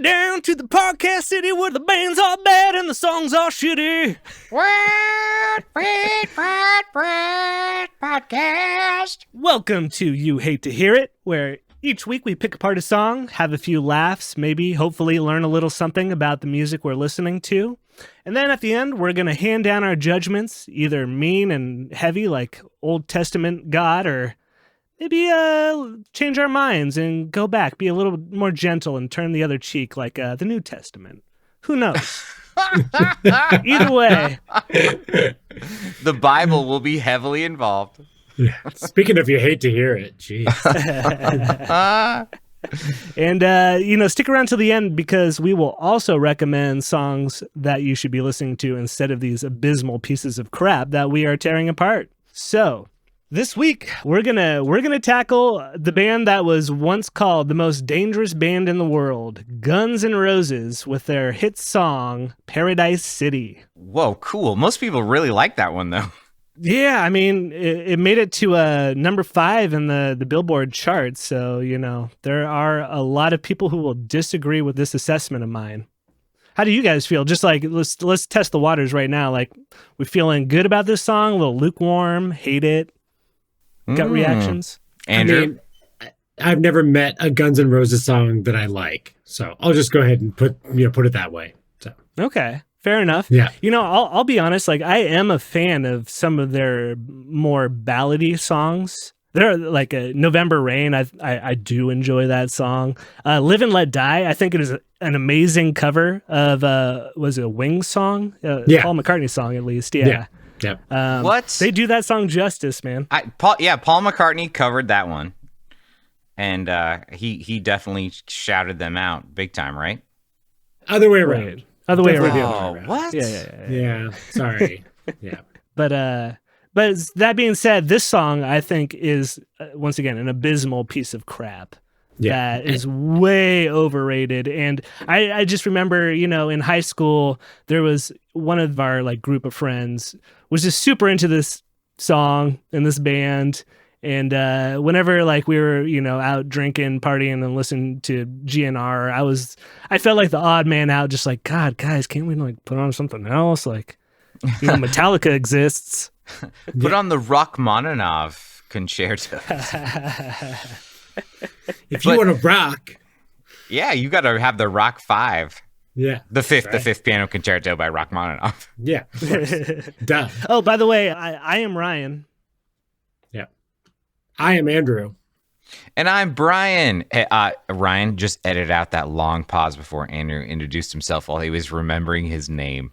down to the podcast city where the band's all bad and the songs all shitty. What podcast? Welcome to You Hate to Hear It, where each week we pick apart a song, have a few laughs, maybe hopefully learn a little something about the music we're listening to. And then at the end, we're going to hand down our judgments, either mean and heavy like Old Testament God, or maybe change our minds and go back, be a little more gentle and turn the other cheek like the New Testament. Who knows? Either way. The Bible will be heavily involved. Yeah. Speaking of, you hate to hear it. Jeez. And, stick around till the end because we will also recommend songs that you should be listening to instead of these abysmal pieces of crap that we are tearing apart. So this week, we're gonna tackle the band that was once called the most dangerous band in the world, Guns N' Roses, with their hit song, Paradise City. Whoa, cool. Most people really like that one, though. Yeah, I mean, it made it to number 5 in the Billboard charts, so, there are a lot of people who will disagree with this assessment of mine. How do you guys feel? Just like, let's test the waters right now. Like, we feeling good about this song, a little lukewarm, hate it? Gut reactions? Andrew? I mean, I've never met a Guns N' Roses song that I like, so I'll just go ahead and put it that way. So Okay, fair enough. Yeah. I'll be honest, like, I am a fan of some of their more ballady songs. They're like November Rain. I do enjoy that song. Live and Let Die. I think it is an amazing cover of was it a Wings song? Yeah. Paul McCartney song, at least. Yeah. Yeah. What? They do that song justice, man. Paul McCartney covered that one. And he definitely shouted them out big time, right? Other way around. Right. Other way around. Oh, what? Yeah. Sorry. Yeah. But that being said, this song I think is once again an abysmal piece of crap. Yeah. That is way overrated. And I just remember, in high school, there was one of our group of friends was just super into this song and this band. And whenever we were, out drinking, partying and listening to GnR, I felt like the odd man out, just like, God, guys, can't we put on something else? Metallica exists. Put on the Rachmaninoff concerto. If you want to rock. Yeah, you got to have the Rock 5. Yeah. The fifth piano concerto by Rachmaninoff. Yeah. Duh. Oh, by the way, I am Ryan. Yeah. I am Andrew. And I'm Brian. Ryan, just edit out that long pause before Andrew introduced himself while he was remembering his name.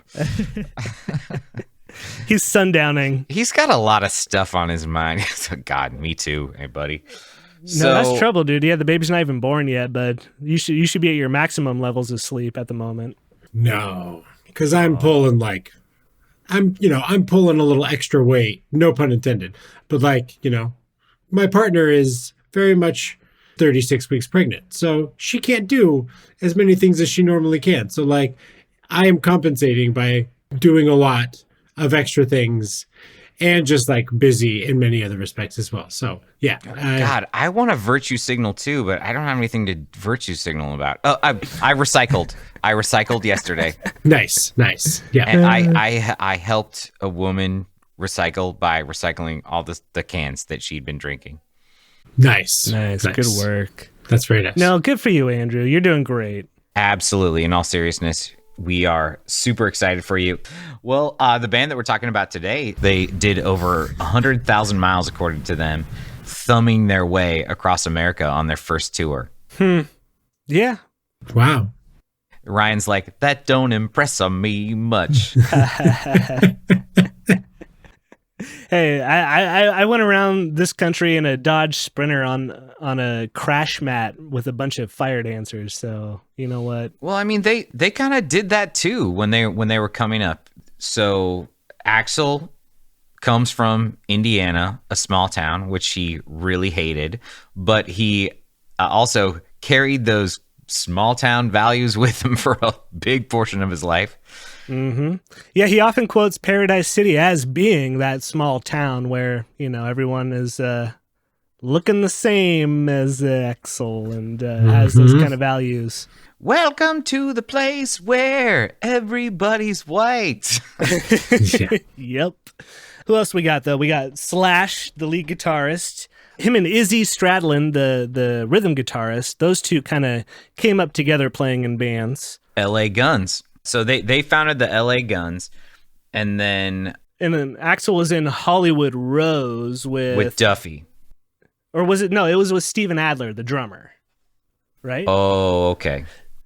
He's sundowning. He's got a lot of stuff on his mind. God, me too. Hey, buddy. No, that's trouble, dude. Yeah, the baby's not even born yet, but you should be at your maximum levels of sleep at the moment. No, because I'm pulling I'm pulling a little extra weight. No pun intended. But my partner is very much 36 weeks pregnant, so she can't do as many things as she normally can. So I am compensating by doing a lot of extra things. And just busy in many other respects as well. So, yeah. God, I want to virtue signal too, but I don't have anything to virtue signal about. Oh, I recycled. I recycled yesterday. Nice. Yeah. And I helped a woman recycle by recycling all the cans that she'd been drinking. Nice. Good work. That's very nice. No, good for you, Andrew. You're doing great. Absolutely. In all seriousness, we are super excited for you. Well, the band that we're talking about today, they did over 100,000 miles, according to them, thumbing their way across America on their first tour. Yeah. Wow. Ryan's like, that don't impress me much. Hey, I went around this country in a Dodge Sprinter on a crash mat with a bunch of fire dancers. So you know what? Well, I mean, they kind of did that too when they were coming up. So Axl comes from Indiana, a small town, which he really hated, but he also carried those small town values with him for a big portion of his life. Mm-hmm. Yeah, he often quotes Paradise City as being that small town where, everyone is looking the same as Axel and has those kind of values. Welcome to the place where everybody's white. Yeah. Yep. Who else we got, though? We got Slash, the lead guitarist. Him and Izzy Stradlin, the rhythm guitarist. Those two kind of came up together playing in bands. LA Guns. So they founded the LA Guns, and then Axel was in Hollywood Rose with Duffy. Or was it? No, it was with Steven Adler, the drummer. Right? Oh, okay.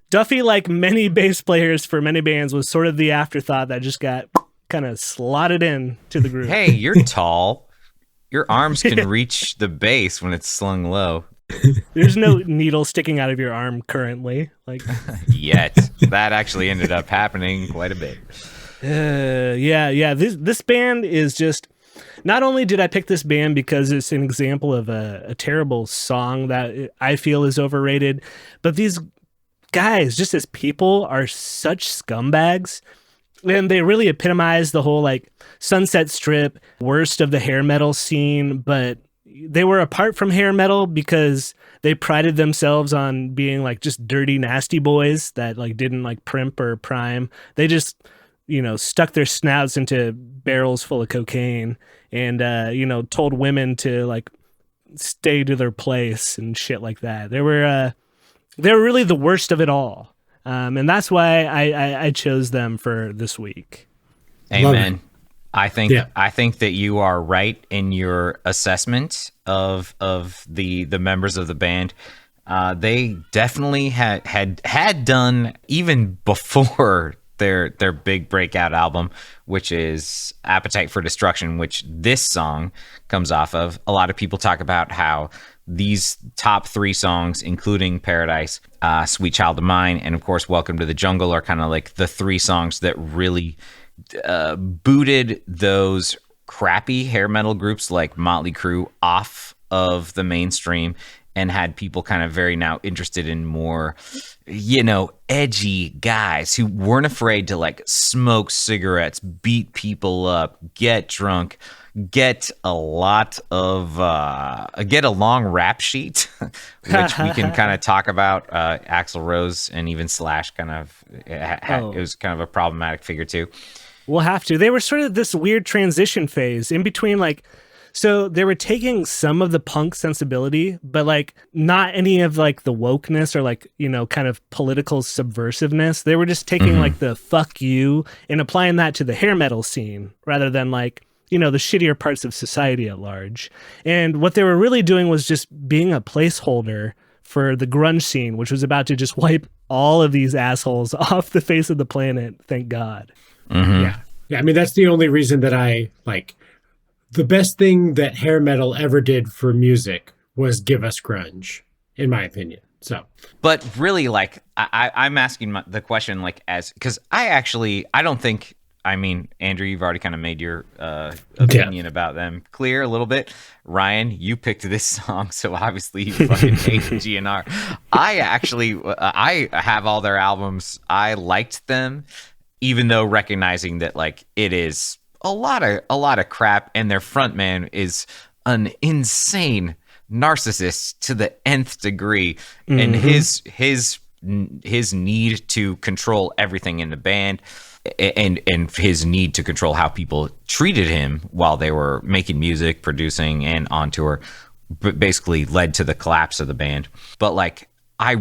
Duffy, like many bass players for many bands, was sort of the afterthought that just got kind of slotted in to the group. Hey, you're tall. Your arms can reach the bass when it's slung low. There's no needle sticking out of your arm currently. Like Yet. That actually ended up happening quite a bit. Yeah. This band is just. Not only did I pick this band because it's an example of a terrible song that I feel is overrated, but these guys, just as people, are such scumbags. And they really epitomize the whole like Sunset Strip, worst of the hair metal scene. But they were apart from hair metal because they prided themselves on being like just dirty, nasty boys that like didn't like primp or prime. They just, stuck their snouts into barrels full of cocaine and, told women to like stay to their place and shit like that. They were really the worst of it all. And that's why I chose them for this week. Amen. I think that you are right in your assessment of the members of the band. They definitely had done, even before their big breakout album, which is Appetite for Destruction, which this song comes off of. A lot of people talk about how these top three songs, including Paradise, Sweet Child of Mine, and of course Welcome to the Jungle, are kind of like the three songs that really booted those crappy hair metal groups like Motley Crue off of the mainstream and had people kind of very now interested in more, edgy guys who weren't afraid to like smoke cigarettes, beat people up, get drunk, get a long rap sheet, which we can kind of talk about. Axl Rose and even Slash kind of, it was kind of a problematic figure too. We'll have to. They were sort of this weird transition phase in between like, so they were taking some of the punk sensibility, but like not any of like the wokeness or like, kind of political subversiveness. They were just taking like the fuck you and applying that to the hair metal scene rather than like, the shittier parts of society at large. And what they were really doing was just being a placeholder for the grunge scene, which was about to just wipe all of these assholes off the face of the planet. Thank God. Yeah. I mean, that's the only reason that I like. The best thing that hair metal ever did for music was give us grunge, in my opinion. So, but really, like, I'm asking the question, like, because I don't think. I mean, Andrew, you've already kind of made your opinion about them clear a little bit. Ryan, you picked this song, so obviously you fucking hate GnR. I have all their albums. I liked them, even though recognizing that like it is a lot of crap, and their frontman is an insane narcissist to the nth degree, and his need to control everything in the band, and his need to control how people treated him while they were making music, producing, and on tour, basically led to the collapse of the band. But like, I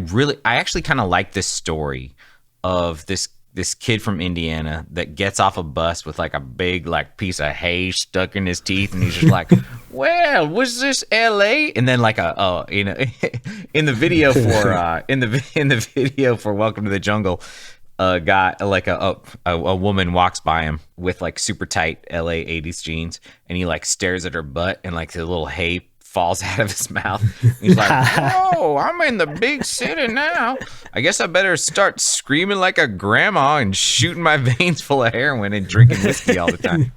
actually kind of like this story of this kid from Indiana that gets off a bus with like a big like piece of hay stuck in his teeth, and he's just like, well, was this LA? And then like in the video for in the video for Welcome to the Jungle, a woman walks by him with like super tight LA 80s jeans, and he like stares at her butt, and like the little hay falls out of his mouth. He's like, whoa, I'm in the big city now. I guess I better start screaming like a grandma and shooting my veins full of heroin and drinking whiskey all the time.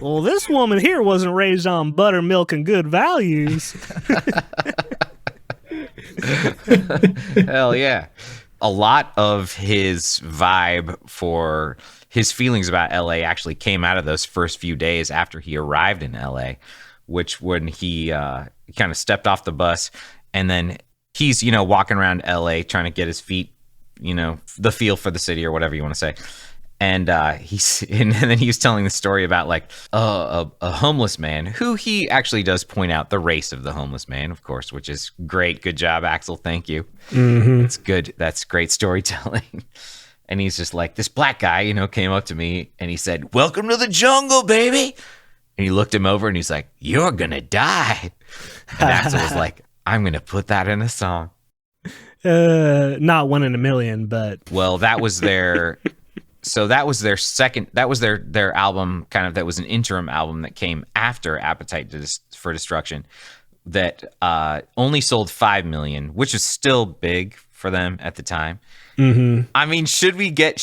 Well, this woman here wasn't raised on buttermilk and good values. Hell yeah. A lot of his vibe for his feelings about LA actually came out of those first few days after he arrived in LA. which when he kind of stepped off the bus, and then he's, walking around LA trying to get his feet, the feel for the city or whatever you want to say. And and then he was telling the story about like a homeless man who he actually does point out the race of the homeless man, of course, which is great. Good job, Axel. Thank you. It's good. That's great storytelling. And he's just like, this black guy, came up to me and he said, "Welcome to the jungle, baby." And he looked him over and he's like, "You're going to die." And Axel was like, "I'm going to put that in a song." Not one in a million, but. Well, that was their. So that was their second. That was their album. Kind of, that was an interim album that came after Appetite for Destruction, that only sold 5 million, which is still big for them at the time. I mean, should we get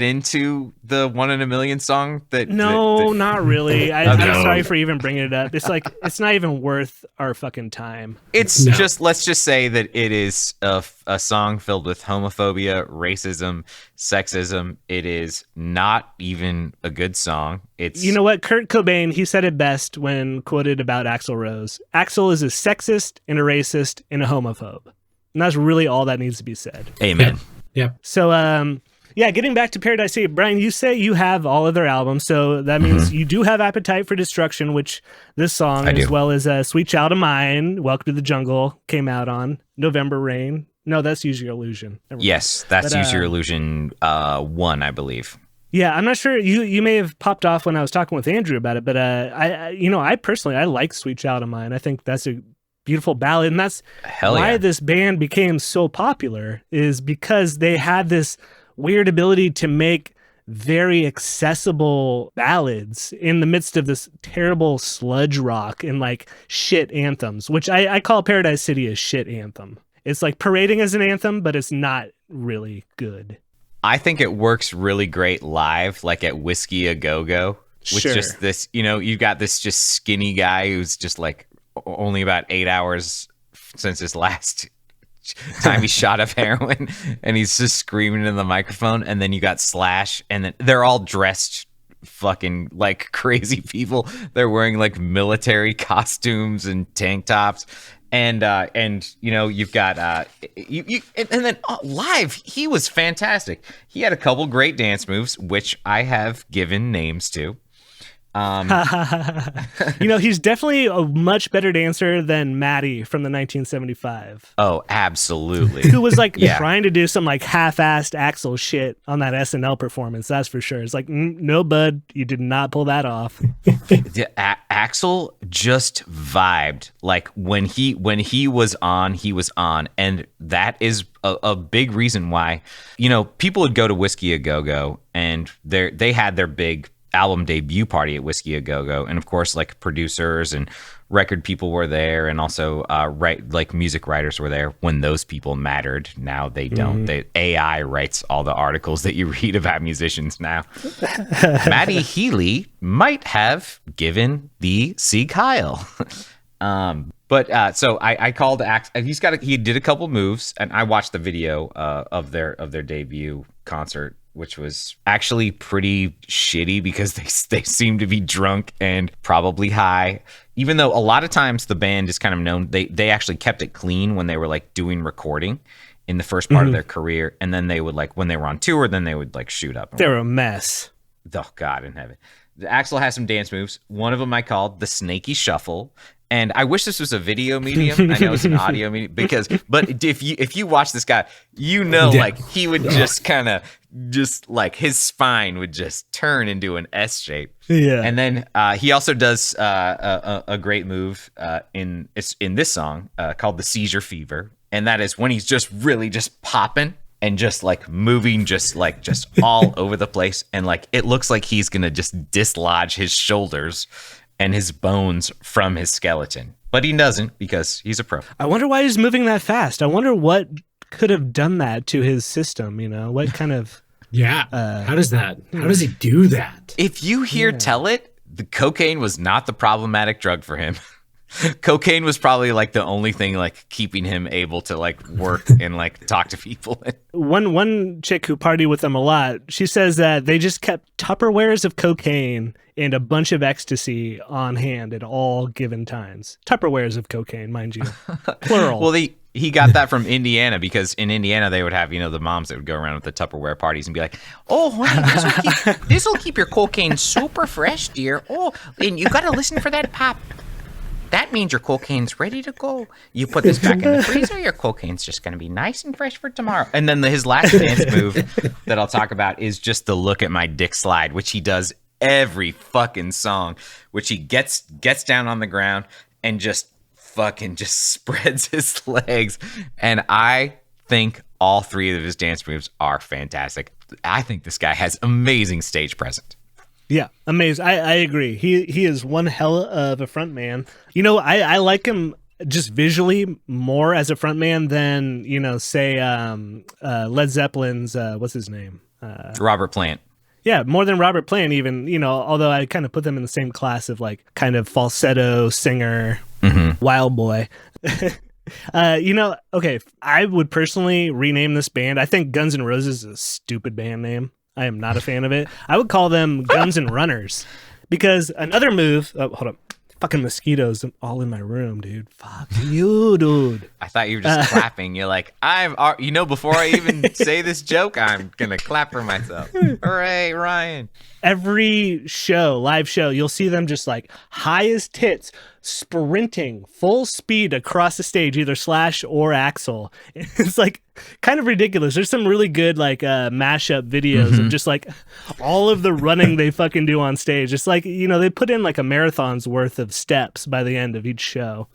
into the 1 in a million song? No, not really. I'm Okay. sorry for even bringing it up. It's like, it's not even worth our fucking time. It's let's just say that it is a song filled with homophobia, racism, sexism. It is not even a good song. It's, You know what? Kurt Cobain, he said it best when quoted about Axl Rose. Axl is a sexist and a racist and a homophobe. And that's really all that needs to be said. amen. Yeah. So, getting back to Paradise City, Brian, you say you have all of their albums, so that means you do have Appetite for Destruction, which this song, as well as Sweet Child of Mine, Welcome to the Jungle, came out on. November Rain. No, that's Use Your Illusion. Yes, that's Use Your Illusion 1, I believe. Yeah, I'm not sure. You may have popped off when I was talking with Andrew about it, but I personally, I like Sweet Child of Mine. I think that's a beautiful ballad, and that's why this band became so popular, is because they had this weird ability to make very accessible ballads in the midst of this terrible sludge rock and like shit anthems, which I call Paradise City a shit anthem. It's like parading as an anthem, but it's not really good. I think it works really great live, like at Whiskey A Go Go, with just this, you've got this just skinny guy who's just like only about 8 hours since his last time he shot of heroin, and he's just screaming in the microphone. And then you got Slash, and then they're all dressed fucking like crazy people. They're wearing like military costumes and tank tops. And you've got and then live, he was fantastic. He had a couple great dance moves, which I have given names to. He's definitely a much better dancer than Maddie from the 1975. Oh, absolutely. Who was like trying to do some like half-assed Axl shit on that SNL performance. That's for sure. It's like, no, bud, you did not pull that off. Axl just vibed. Like when he was on, and that is a big reason why, people would go to Whiskey A Go Go, and they had their big album debut party at Whiskey A Go Go, and of course, like producers and record people were there, and also music writers were there when those people mattered. Now they don't. AI writes all the articles that you read about musicians now. Matty Healy might have given the Sieg Heil. So I called he did a couple moves, and I watched the video of their debut concert, which was actually pretty shitty because they seem to be drunk and probably high. Even though a lot of times the band is kind of known, they actually kept it clean when they were like doing recording in the first part of their career, and then they would like when they were on tour, then they would like shoot up. They were a mess. Oh God in heaven. Axl has some dance moves. One of them I called the Snaky Shuffle. And I wish this was a video medium. I know it's an audio medium but if you watch this guy, like he would just kind of just like his spine would just turn into an S shape. Yeah. And then he also does a great move in this song called the Seizure Fever, and that is when he's just really just popping and just like moving just all over the place, and like it looks like he's gonna just dislodge his shoulders and his bones from his skeleton. But he doesn't, because he's a pro. I wonder why he's moving that fast. I wonder what could have done that to his system, what kind of... How does he do that? If you hear Tell It, the cocaine was not the problematic drug for him. Cocaine was probably like the only thing like keeping him able to like work and like talk to people. One chick who partied with them a lot, she says that they just kept Tupperwares of cocaine and a bunch of ecstasy on hand at all given times. Tupperwares of cocaine, mind you. Plural. Well, he got that from Indiana because in Indiana they would have, the moms that would go around with the Tupperware parties and be like, "Oh, honey, this will keep your cocaine super fresh, dear. Oh, and you got to listen for that pop. That means your cocaine's ready to go. You put this back in the freezer, your cocaine's just going to be nice and fresh for tomorrow." And then his last dance move that I'll talk about is just the "look at my dick" slide, which he does every fucking song, which he gets down on the ground and just fucking just spreads his legs. And I think all three of his dance moves are fantastic. I think this guy has amazing stage presence. Yeah, amazing. I agree. He is one hell of a front man. I like him just visually more as a front man than, say Led Zeppelin's, what's his name? Robert Plant. Yeah, more than Robert Plant even, although I kind of put them in the same class of like kind of falsetto singer, wild boy. Okay, I would personally rename this band. I think Guns N' Roses is a stupid band name. I am not a fan of it. I would call them Guns and Runners because another move. Oh, hold up. Fucking mosquitoes all in my room, dude. Fuck you, dude. I thought you were just clapping. You're like, before I even say this joke, I'm going to clap for myself. Hooray, Ryan. Every live show, you'll see them just like high as tits, sprinting full speed across the stage, either Slash or Axl. It's like kind of ridiculous. There's some really good like mashup videos of just like all of the running they fucking do on stage. It's like, they put in like a marathon's worth of steps by the end of each show.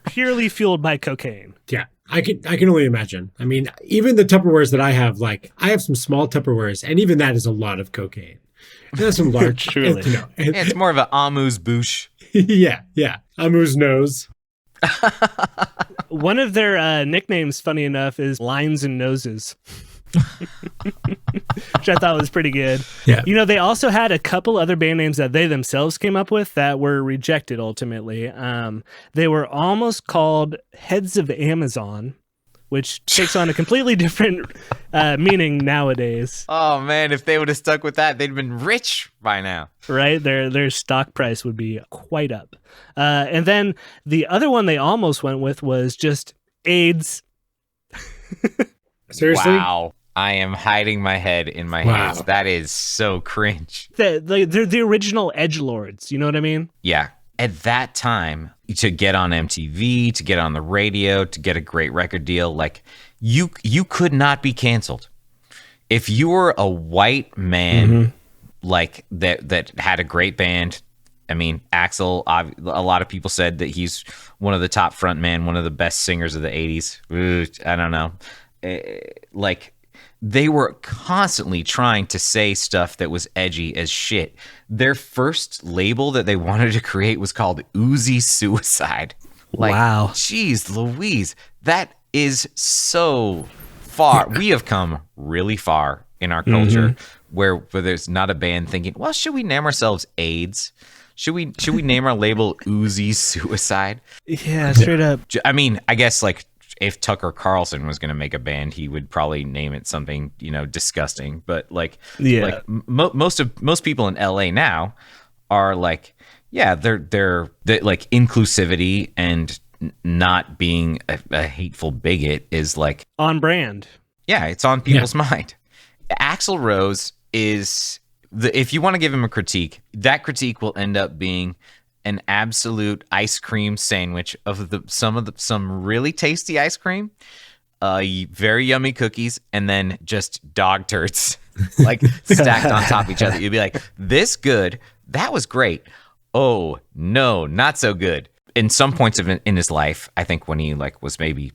Purely fueled by cocaine. Yeah. I can only imagine. I mean, even the Tupperwares that I have, like I have some small Tupperwares, and even that is a lot of cocaine. And that's some large. Truly. It's more of an amuse-bouche. Yeah. Amuse nose. One of their nicknames, funny enough, is Lines and Noses. Which I thought was pretty good. Yeah. They also had a couple other band names that they themselves came up with that were rejected ultimately. They were almost called Heads of Amazon, which takes on a completely different meaning nowadays. Oh man, if they would have stuck with that, they'd been rich by now. Right? Their stock price would be quite up. And then the other one they almost went with was just AIDS. Seriously? Wow. I am hiding my head in my hands. That is so cringe. They're the original edgelords. You know what I mean? Yeah. At that time, to get on MTV, to get on the radio, to get a great record deal, like you could not be canceled. If you were a white man like that had a great band. I mean, Axl, a lot of people said that he's one of the top frontmen, one of the best singers of the 80s. I don't know. Like they were constantly trying to say stuff that was edgy as shit. Their first label that they wanted to create was called Uzi Suicide. Like, wow. Jeez Louise, that is so far. We have come really far in our culture where there's not a band thinking, well, should we name ourselves AIDS? Should we name our label Uzi Suicide? Yeah, straight up. I mean, I guess like if Tucker Carlson was going to make a band, he would probably name it something, disgusting. But like, most people in LA now are like, yeah, they're like inclusivity and not being a hateful bigot is like on brand. Yeah, it's on people's mind. Axl Rose is if you want to give him a critique, that critique will end up being an absolute ice cream sandwich of some really tasty ice cream, very yummy cookies, and then just dog turds like stacked on top of each other. You'd be like, this good, that was great. Oh no, not so good. In some points in his life, I think when he like was maybe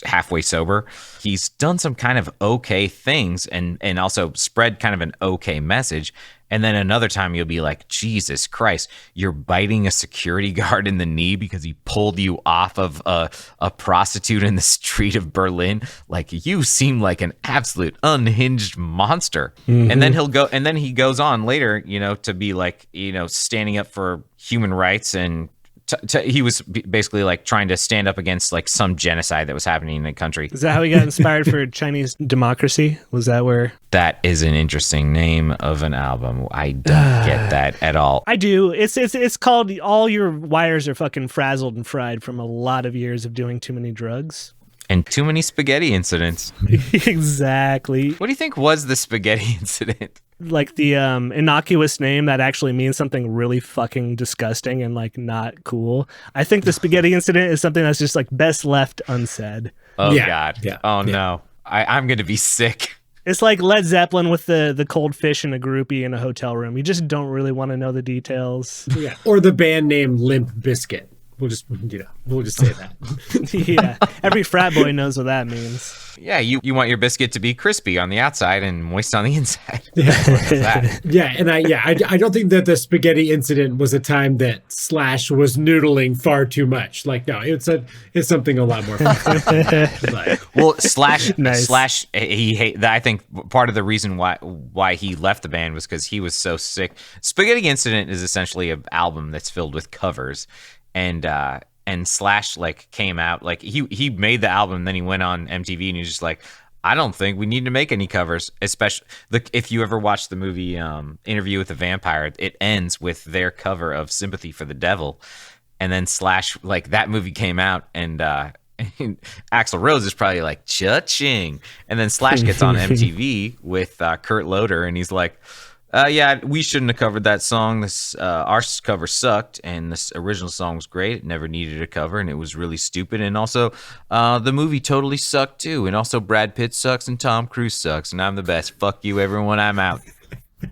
halfway sober. He's done some kind of okay things and also spread kind of an okay message. And then another time you'll be like, Jesus Christ, you're biting a security guard in the knee because he pulled you off of a prostitute in the street of Berlin. Like, you seem like an absolute unhinged monster. Mm-hmm. And then he goes on later, to be like, standing up for human rights, and he was basically like trying to stand up against like some genocide that was happening in the country. Is that how he got inspired for Chinese Democracy? Was that where? That is an interesting name of an album. I don't get that at all. I do. It's called All Your Wires Are Fucking Frazzled and Fried from a lot of years of doing too many drugs. And too many spaghetti incidents. Exactly. What do you think was the spaghetti incident? Like the innocuous name that actually means something really fucking disgusting and like not cool. I think the spaghetti incident is something that's just like best left unsaid. Oh, yeah. God. Yeah. Oh, yeah. No. I'm going to be sick. It's like Led Zeppelin with the cold fish and a groupie in a hotel room. You just don't really want to know the details. Yeah. Or the band name Limp Bizkit. We'll just say that. Yeah. Every frat boy knows what that means. Yeah, you want your biscuit to be crispy on the outside and moist on the inside. Yeah. Yeah, and I don't think that the spaghetti incident was a time that Slash was noodling far too much. Like, no, it's something a lot more fun. Well, Slash Nice. Slash I think part of the reason why he left the band was because he was so sick. Spaghetti Incident is essentially an album that's filled with covers. And Slash like came out, like he made the album, and then he went on MTV and he was just like, I don't think we need to make any covers. Especially if you ever watch the movie Interview with the Vampire, it ends with their cover of Sympathy for the Devil. And then Slash, like, that movie came out, and Axl Rose is probably like, cha-ching. And then Slash gets on MTV with Kurt Loder, and he's like, yeah, we shouldn't have covered that song. Our cover sucked, and this original song was great. It never needed a cover, and it was really stupid. And also, the movie totally sucked too. And also, Brad Pitt sucks, and Tom Cruise sucks, and I'm the best. Fuck you, everyone. I'm out.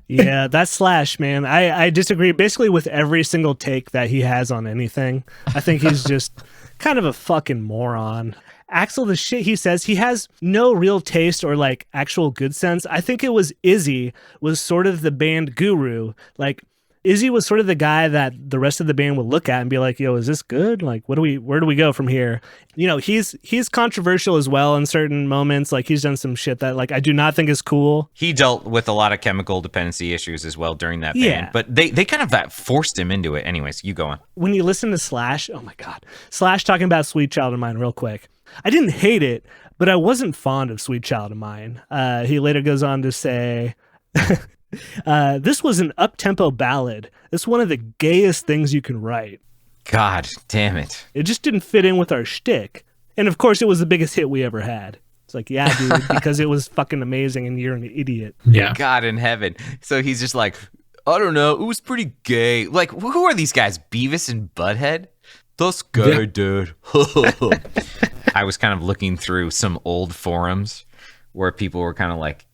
Yeah, that's Slash, man. I disagree basically with every single take that he has on anything. I think he's just kind of a fucking moron. Axl, the shit he says, he has no real taste or like actual good sense. I think it was Izzy was sort of the band guru. Like, Izzy was sort of the guy that the rest of the band would look at and be like, yo, is this good? Like, where do we go from here? He's controversial as well in certain moments. Like, he's done some shit that like I do not think is cool. He dealt with a lot of chemical dependency issues as well during that band. Yeah. But they kind of forced him into it. Anyways, you go on. When you listen to Slash, oh my God. Slash talking about Sweet Child of Mine real quick. I didn't hate it, but I wasn't fond of Sweet Child of Mine. He later goes on to say, this was an up-tempo ballad. It's one of the gayest things you can write. God damn it. It just didn't fit in with our shtick. And of course, it was the biggest hit we ever had. It's like, yeah, dude, because it was fucking amazing and you're an idiot. Yeah. God in heaven. So he's just like, I don't know, it was pretty gay. Like, who are these guys? Beavis and Butthead? That's gay, dude. I was kind of looking through some old forums where people were kind of like,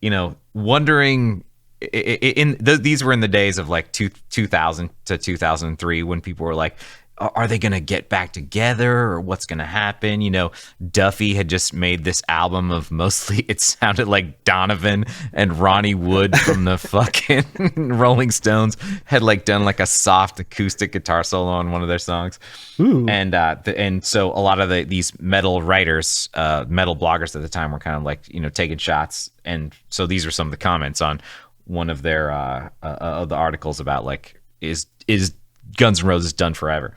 wondering. These were in the days of like 2000 to 2003 when people were like, are they going to get back together or what's going to happen? Duffy had just made this album of mostly, it sounded like Donovan and Ronnie Wood from the fucking Rolling Stones had like done like a soft acoustic guitar solo on one of their songs. Ooh. And so a lot of these metal writers, metal bloggers at the time were kind of like, taking shots. And so these are some of the comments on one of their of the articles about like, is Guns N' Roses done forever?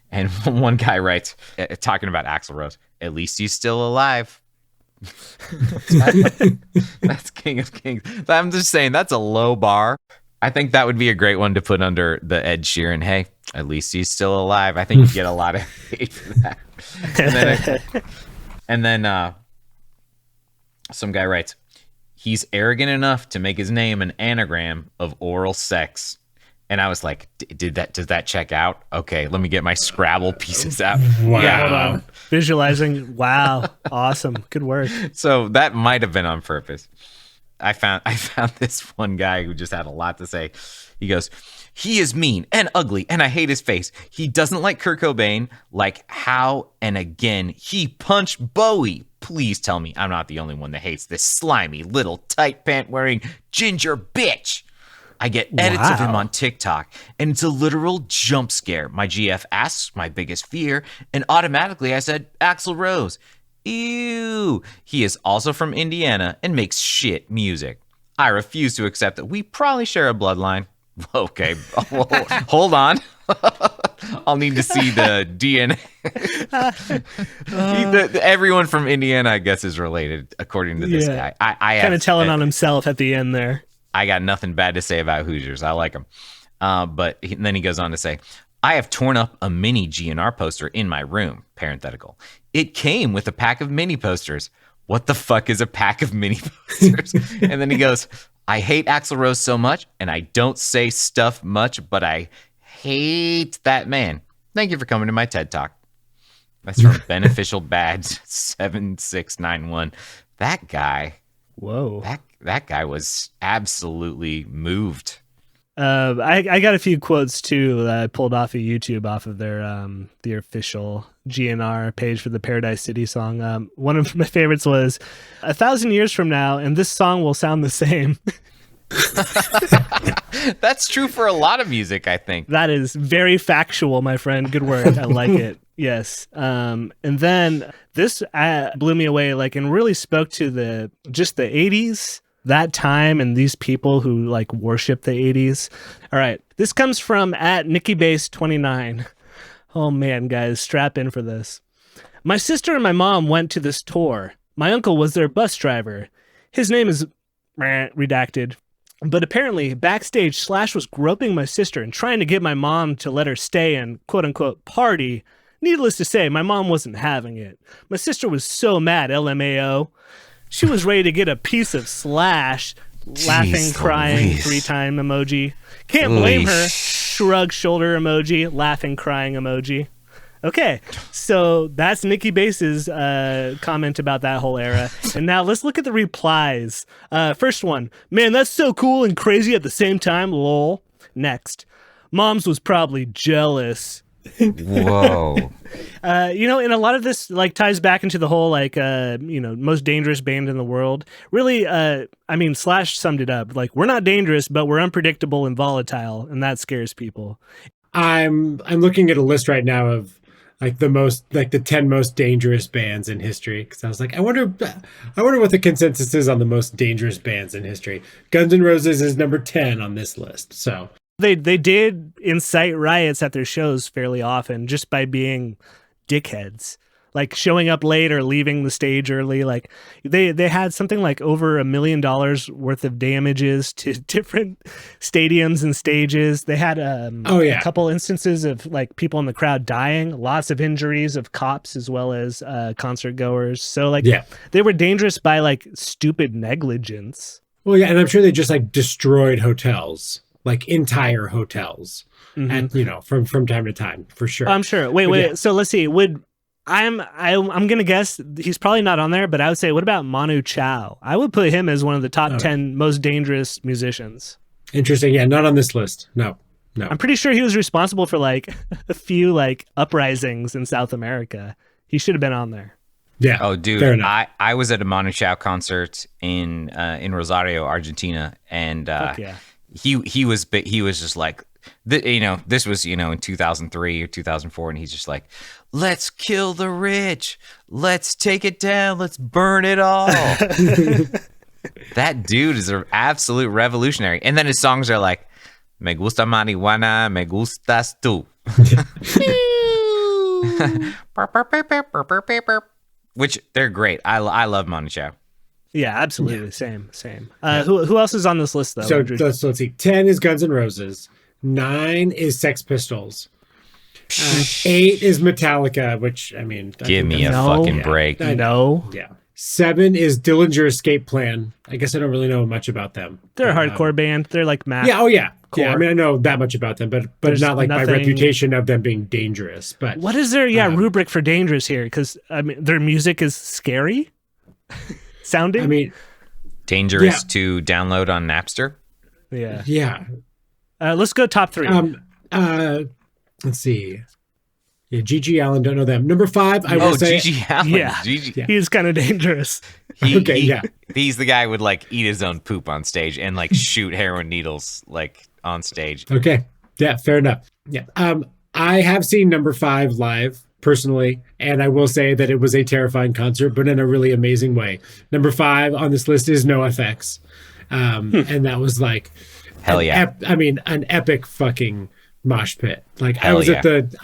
And one guy writes, talking about Axl Rose, at least he's still alive. That's King of Kings. I'm just saying that's a low bar. I think that would be a great one to put under the Ed Sheeran. Hey, at least he's still alive. I think you get a lot of hate for that. And then some guy writes, he's arrogant enough to make his name an anagram of oral sex. And I was like, does that check out? Okay, let me get my Scrabble pieces out. Wow. Yeah, hold on. Visualizing. Wow. Awesome. Good work. So that might have been on purpose. I found this one guy who just had a lot to say. He goes, he is mean and ugly, and I hate his face. He doesn't like Kurt Cobain. Like how and again he punched Bowie. Please tell me I'm not the only one that hates this slimy little tight pant wearing ginger bitch. I get edits of him on TikTok, and it's a literal jump scare. My GF asks my biggest fear, and automatically I said Axl Rose. Ew. He is also from Indiana and makes shit music. I refuse to accept that we probably share a bloodline. Okay, hold on. I'll need to see the DNA. Everyone from Indiana, I guess, is related, according to this guy. I kind of telling on himself at the end there. I got nothing bad to say about Hoosiers. I like them. Then he goes on to say, I have torn up a mini GnR poster in my room, parenthetical. It came with a pack of mini posters. What the fuck is a pack of mini posters? And then he goes, I hate Axl Rose so much, and I don't say stuff much, but I hate that man. Thank you for coming to my TED Talk. That's from Beneficial Badge 7691. That guy. Whoa. That guy was absolutely moved. I got a few quotes too that I pulled off of YouTube, off of their the official GnR page for the Paradise City song. One of my favorites was 1,000 years from now, and this song will sound the same. That's true for a lot of music, I think. That is very factual, my friend. Good word. I like it. Yes. And then this blew me away, like, and really spoke to the 80s, that time, and these people who like worship the 80s. All right. This comes from at NikkiBase29. Oh man, guys, strap in for this. My sister and my mom went to this tour. My uncle was their bus driver. His name is redacted. But apparently, backstage, Slash was groping my sister and trying to get my mom to let her stay and quote-unquote party. Needless to say, my mom wasn't having it. My sister was so mad, LMAO. She was ready to get a piece of Slash. Laughing, crying, 3-time emoji. Can't blame her. Shrug shoulder emoji. Laughing, crying emoji. Okay, so that's Nikki Base's comment about that whole era. And now let's look at the replies. First one, man, that's so cool and crazy at the same time, lol. Next, Moms was probably jealous. Whoa. And a lot of this like ties back into the whole like most dangerous band in the world. Really, Slash summed it up. Like, we're not dangerous, but we're unpredictable and volatile, and that scares people. I'm looking at a list right now of like the 10 most dangerous bands in history, because I was like, I wonder what the consensus is on the most dangerous bands in history. Guns N' Roses is number 10 on this list. So they did incite riots at their shows fairly often just by being dickheads, like showing up late or leaving the stage early. Like they had something like over $1 million worth of damages to different stadiums and stages. They had a couple instances of like people in the crowd dying, lots of injuries of cops as well as concert goers. So like they were dangerous by like stupid negligence. Well, yeah, and I'm sure they just like destroyed hotels, like entire hotels, and from time to time, for sure. I'm sure. Wait. Yeah. So let's see. I'm gonna guess he's probably not on there, but I would say, what about Manu Chao? I would put him as one of the top 10 most dangerous musicians. Interesting. Yeah, not on this list. No. I'm pretty sure he was responsible for like a few like uprisings in South America. He should have been on there. Yeah. Oh, dude, I was at a Manu Chao concert in Rosario, Argentina, and he was just like, this was in 2003 or 2004, and he's just like, let's kill the rich, let's take it down, let's burn it all. That dude is an absolute revolutionary. And then his songs are like, me gusta marihuana, me gustas tú. Which they're great. I love Manu Chao. Yeah, absolutely. Yeah. Same. Who else is on this list, though? So let's see. 10 is Guns N' Roses. 9 is Sex Pistols. 8 is Metallica, which, I mean... Give me a fucking break. No. Yeah. 7 is Dillinger Escape Plan. I guess I don't really know much about them. They're a hardcore band. They're like math. Yeah, core. Yeah, I mean, I know that much about them, but not like my reputation of them being dangerous. But what is their rubric for dangerous here? Because, I mean, their music is scary sounding? I mean, Dangerous to download on Napster. Yeah. Yeah. Let's go top 3. Let's see. Yeah, G.G. Allen, don't know them. Number 5, I will say. G.G. Allen. Yeah. G.G. He's kind of dangerous. He's the guy who would like eat his own poop on stage and like shoot heroin needles like on stage. Okay. Yeah, fair enough. Yeah. I have seen number 5 live personally, and I will say that it was a terrifying concert, but in a really amazing way. Number 5 on this list is NoFX. And that was like, hell yeah. An epic fucking mosh pit. Like Hell I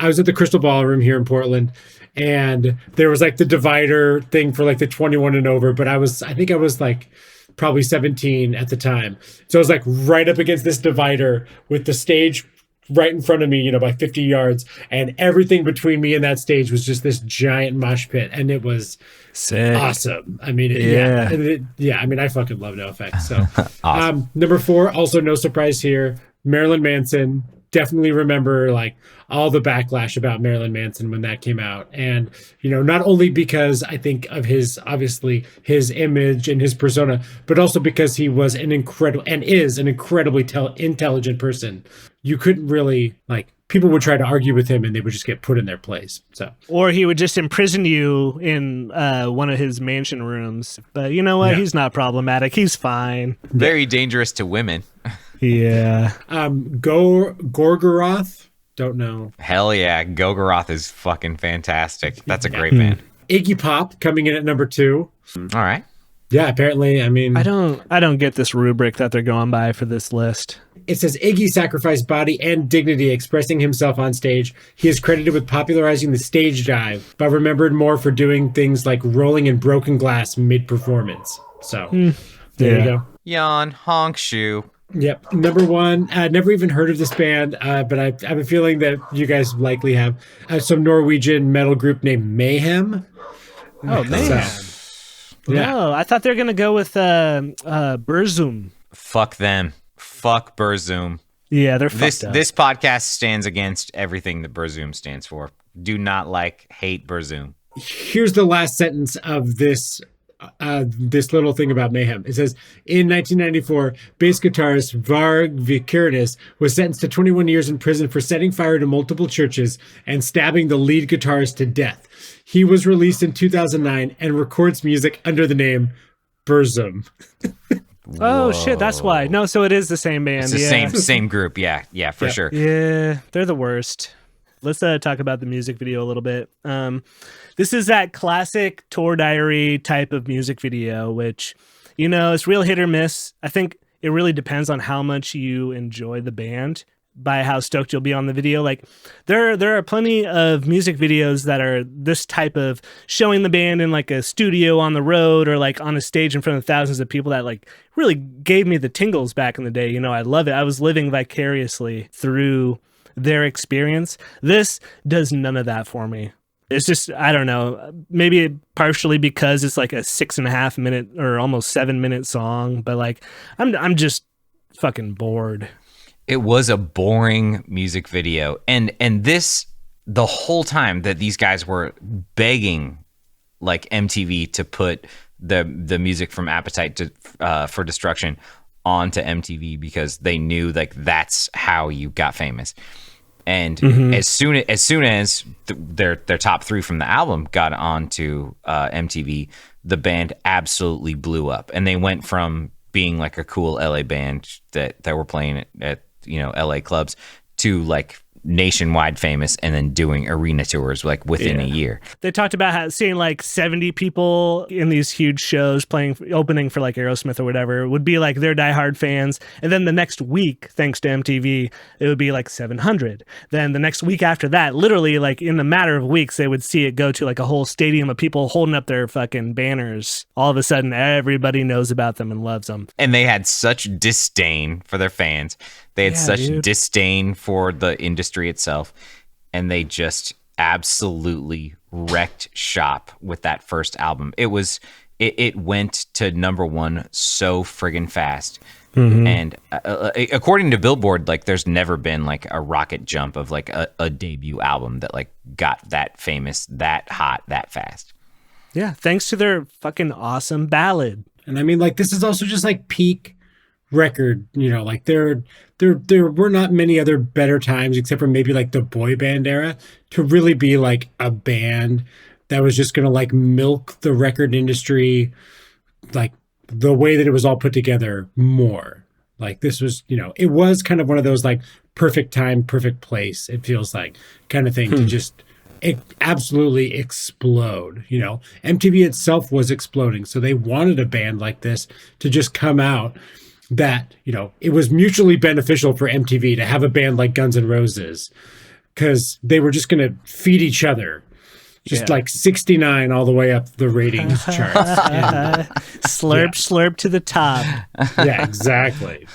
was at the Crystal Ballroom here in Portland, and there was like the divider thing for like the 21 and over, but I think I was like probably 17 at the time. So I was like right up against this divider with the stage right in front of me, by 50 yards, and everything between me and that stage was just this giant mosh pit, and it was sick. Awesome. I fucking love NoFX. So, awesome. Number 4, also no surprise here, Marilyn Manson. Definitely remember like all the backlash about Marilyn Manson when that came out, and not only because I think of his image and his persona, but also because he was an incredibly intelligent person. You couldn't really people would try to argue with him and they would just get put in their place. So, or he would just imprison you in one of his mansion rooms. But you know what? Yeah. He's not problematic. He's fine. Very dangerous to women. Yeah. Gorgoroth. Don't know. Hell yeah. Gorgoroth is fucking fantastic. That's a great band. Iggy Pop coming in at number 2. All right. Yeah, apparently, I don't get this rubric that they're going by for this list. It says Iggy sacrificed body and dignity expressing himself on stage. He is credited with popularizing the stage dive, but remembered more for doing things like rolling in broken glass mid-performance. So, there you go. Yawn, honk, shoe. Yep. Number 1, never even heard of this band, but I have a feeling that you guys likely have. Some Norwegian metal group named Mayhem. Oh, Mayhem. Yeah. No, I thought they were going to go with Burzum. Fuck them. Fuck Burzum. Yeah, they're fucked up. This podcast stands against everything that Burzum stands for. Do not hate Burzum. Here's the last sentence of this little thing about Mayhem. It says, in 1994, bass guitarist Varg Vikernes was sentenced to 21 years in prison for setting fire to multiple churches and stabbing the lead guitarist to death. He was released in 2009 and records music under the name Burzum. Oh shit, that's why. No, so it is the same band. It's the same group. Yeah, for sure. Yeah, they're the worst. Let's talk about the music video a little bit. This is that classic tour diary type of music video, which, it's real hit or miss. I think it really depends on how much you enjoy the band by how stoked you'll be on the video. Like there are plenty of music videos that are this type of showing the band in like a studio on the road or like on a stage in front of thousands of people that like really gave me the tingles back in the day. I love it. I was living vicariously through their experience. This does none of that for me. It's just, I don't know, maybe partially because it's like a 6.5 minute or almost 7 minute song, but like I'm just fucking bored. It was a boring music video. And this, the whole time that these guys were begging like MTV to put the music from Appetite for Destruction onto MTV because they knew like that's how you got famous. And as soon as their top 3 from the album got onto MTV, the band absolutely blew up. And they went from being like a cool LA band that were playing at LA clubs to like nationwide famous and then doing arena tours like within a year. They talked about seeing like 70 people in these huge shows opening for like Aerosmith or whatever would be like their diehard fans, and then the next week, thanks to MTV, it would be like 700. Then the next week after that, literally like in a matter of weeks, they would see it go to like a whole stadium of people holding up their fucking banners. All of a sudden everybody knows about them and loves them, and they had such disdain for their fans. They had such disdain for the industry itself, and they just absolutely wrecked shop with that first album. It went to number 1 so friggin' fast. And according to Billboard, like there's never been like a rocket jump of like a debut album that like got that famous, that hot, that fast. Yeah, thanks to their fucking awesome ballad. And I mean, like, this is also just like peak record, you know, like there were not many other better times except for maybe like the boy band era to really be like a band that was just going to like milk the record industry, like the way that it was all put together more. Like this was, you know, it was kind of one of those like perfect time, perfect place. It feels like kind of thing to just absolutely explode. You know, MTV itself was exploding. So they wanted a band like this to just come out that, you know, it was mutually beneficial for MTV to have a band like Guns N' Roses because they were just going to feed each other. Just like 69 all the way up the ratings charts. And, slurp to the top. Yeah, exactly.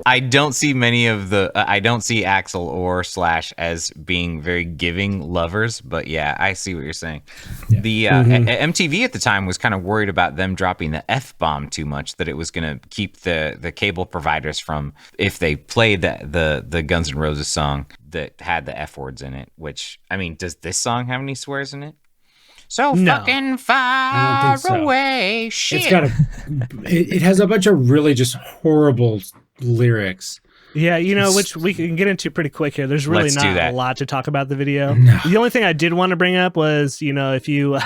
I don't see many of the. I don't see Axl or Slash as being very giving lovers, but yeah, I see what you're saying. Yeah. The MTV at the time was kind of worried about them dropping the F-bomb too much, that it was going to keep the cable providers from, if they played the Guns N' Roses song that had the F words in it. Which, I mean, does this song have any swears in it? So no. Fucking far away. Shit. It's got it has a bunch of really just horrible lyrics. Yeah, you know, which we can get into pretty quick here. There's really not a lot to talk about the video. No. The only thing I did want to bring up was, you know, if you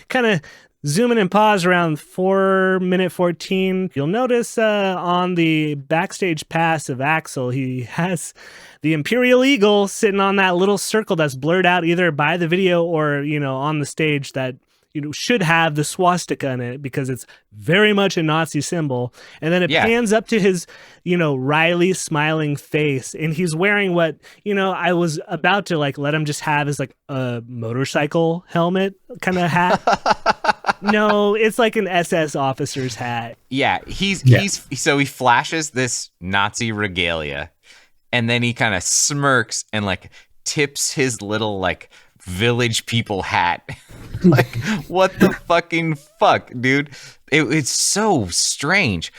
kind of zoom in and pause around 4:14, you'll notice on the backstage pass of Axl, he has the Imperial Eagle sitting on that little circle that's blurred out either by the video or, you know, on the stage that, you know, should have the swastika in it because it's very much a Nazi symbol. And then it pans up to his, you know, wryly smiling face. And he's wearing what, you know, I was about to like let him just have as like a motorcycle helmet kind of hat. No, it's like an SS officer's hat. Yeah, so he flashes this Nazi regalia and then he kind of smirks and like tips his little like village people hat. Like, what the fucking fuck, dude? It's so strange.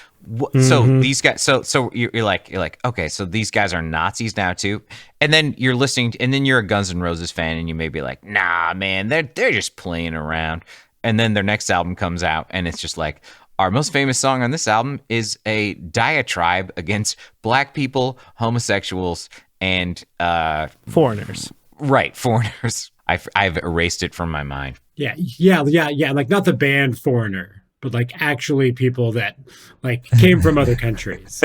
So these guys, so you're like, okay, so these guys are Nazis now too. And then you're listening, and then you're a Guns N' Roses fan, and you may be like, nah, man, they're just playing around. And then their next album comes out, and it's just like, our most famous song on this album is a diatribe against black people, homosexuals, and foreigners. Right, foreigners. I've erased it from my mind. Yeah. Like not the band Foreigner, but like actually people that like came from other countries.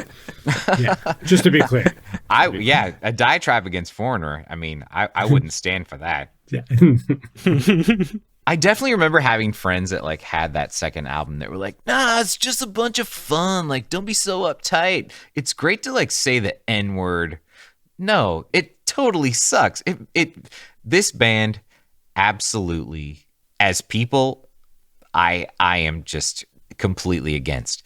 Yeah, just to be clear. A diatribe against Foreigner. I mean, I wouldn't stand for that. Yeah. I definitely remember having friends that like had that second album that were like, nah, it's just a bunch of fun. Like, don't be so uptight. It's great to like say the N-word. No, it totally sucks. This band, absolutely, as people, I am just completely against.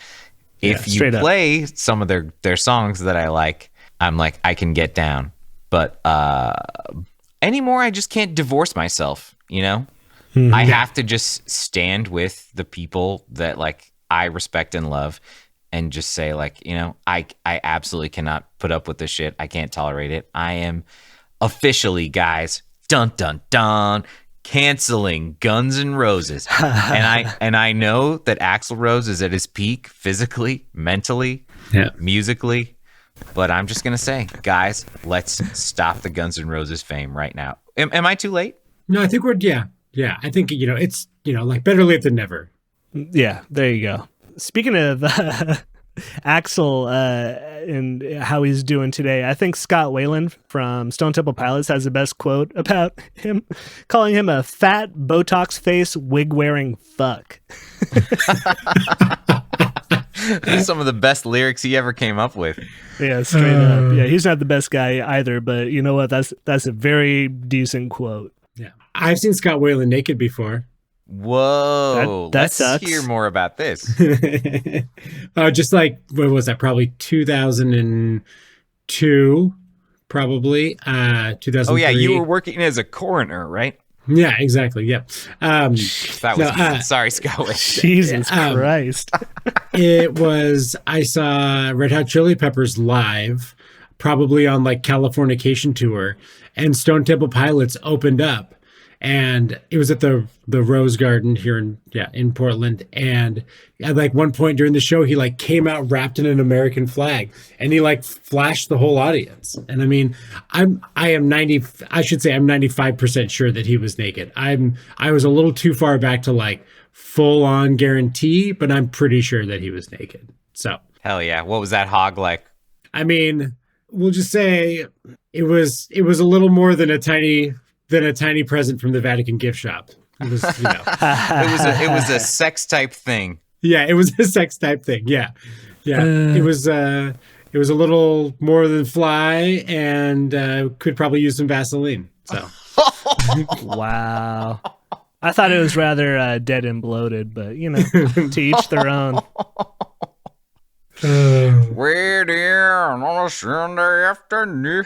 If you play some of their songs that I like, I'm like, I can get down. But anymore, I just can't divorce myself, you know? I have to just stand with the people that like I respect and love and just say like, you know, I absolutely cannot put up with this shit. I can't tolerate it. I am officially, guys, dun dun dun, canceling Guns N' Roses. and I know that Axl Rose is at his peak physically, mentally, musically, but I'm just gonna say, guys, let's stop the Guns N' Roses fame right now. Am I too late? No, I think we're yeah. I think, you know, it's, you know, like better late than never. Yeah, there you go. Speaking of Axl and how he's doing today, I think Scott Weiland from Stone Temple Pilots has the best quote about him, calling him a fat, Botox face, wig-wearing fuck. These are some of the best lyrics he ever came up with. Yeah, straight up. Yeah, he's not the best guy either, but you know what? That's a very decent quote. Yeah, I've seen Scott Weiland naked before. Whoa, that let's sucks. hear more about this. Just like, what was that? Probably 2002, probably 2003. Oh yeah, you were working as a coroner, right? Yeah, exactly. Yep. That was sorry, Scott. Jesus Christ. I saw Red Hot Chili Peppers live, probably on like Californication tour, and Stone Temple Pilots opened up. and it was at the Rose Garden here in Portland. And at like one point during the show, he like came out wrapped in an American flag, and he like flashed the whole audience. And I mean, I'm 95% sure that he was naked. I was a little too far back to like full on guarantee, but I'm pretty sure that he was naked. So Hell yeah. What was that hog like? I mean, we'll just say it was a little more than a tiny present from the Vatican gift shop. It was, It was a sex type thing. Yeah, it was a sex type thing. Yeah. It was a little more than fly, and could probably use some Vaseline. So Wow. I thought it was rather dead and bloated, but to each their own. We're down on a Sunday afternoon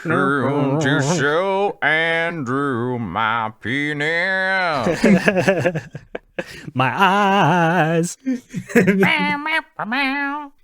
to show Andrew my penis. My eyes.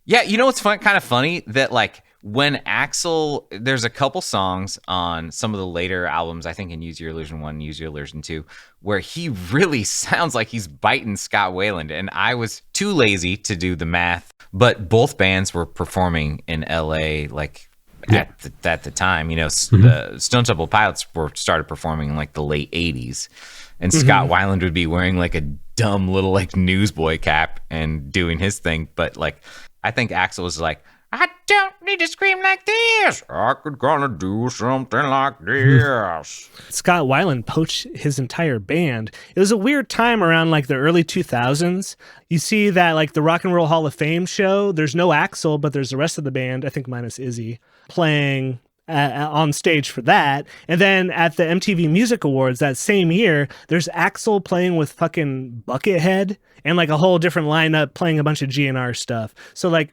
Yeah, you know what's kind of funny? That like when Axl, there's a couple songs on some of the later albums, I think in Use Your Illusion 1, Use Your Illusion 2, where he really sounds like he's biting Scott Weiland. And I was too lazy to do the math, but both bands were performing in LA like at the time. The Stone Temple Pilots started performing in like the late 80s. And Scott Weiland would be wearing like a dumb little like newsboy cap and doing his thing. But like, I think Axl was like, I don't need to scream like this. I could gonna do something like this. Scott Weiland poached his entire band. It was a weird time around like the early 2000s. You see that like the Rock and Roll Hall of Fame show, there's no Axl, but there's the rest of the band, I think minus Izzy, playing on stage for that. And then at the MTV Music Awards that same year, there's Axl playing with fucking Buckethead and like a whole different lineup playing a bunch of GNR stuff. So like,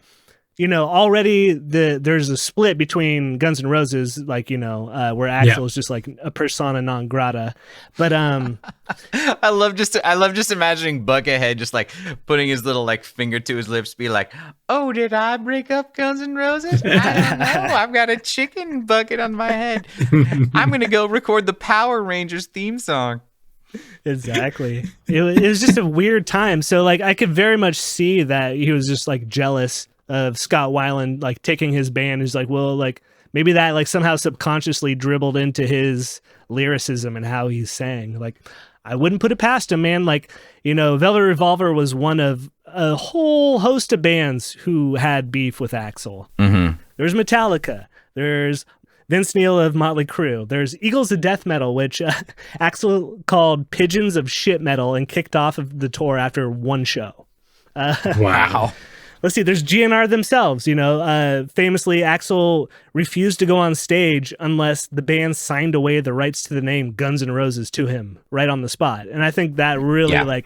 already there's a split between Guns N' Roses, like, where Axl is just like a persona non grata. But I love just imagining Buckethead just like putting his little like finger to his lips, be like, "Oh, did I break up Guns N' Roses? I don't know. I've got a chicken bucket on my head. I'm gonna go record the Power Rangers theme song." Exactly. It was just a weird time. So like I could very much see that he was just like jealous of Scott Weiland like taking his band. He's like, well, like maybe that like somehow subconsciously dribbled into his lyricism and how he sang. Like I wouldn't put it past him, man. Like, Velvet Revolver was one of a whole host of bands who had beef with Axl. There's Metallica. There's Vince Neil of Motley Crue. There's Eagles of Death Metal, which Axl called Pigeons of Shit Metal and kicked off of the tour after one show. Wow. Let's see, there's GNR themselves, famously Axl refused to go on stage unless the band signed away the rights to the name Guns N' Roses to him right on the spot. And I think that really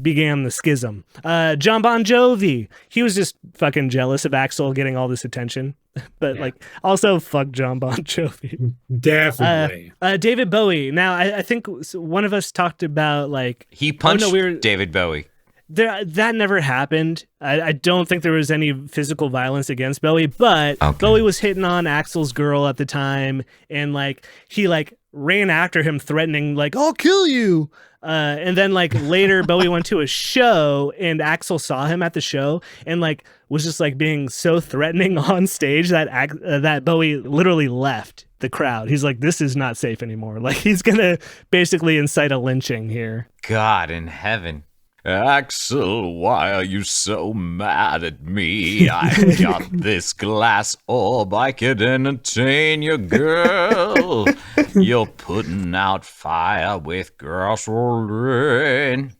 began the schism. John Bon Jovi, he was just fucking jealous of Axl getting all this attention. But also fuck John Bon Jovi. Definitely. David Bowie. Now, I think one of us talked about like... He punched David Bowie. That never happened. I don't think there was any physical violence against Bowie, but Bowie was hitting on Axl's girl at the time, and like he like ran after him, threatening like "I'll kill you." And then like later, Bowie went to a show, and Axl saw him at the show, and like was just like being so threatening on stage that that Bowie literally left the crowd. He's like, "This is not safe anymore." Like he's gonna basically incite a lynching here. God in heaven. Axl, why are you so mad at me? I've got this glass orb. I could entertain your girl. You're putting out fire with gasoline.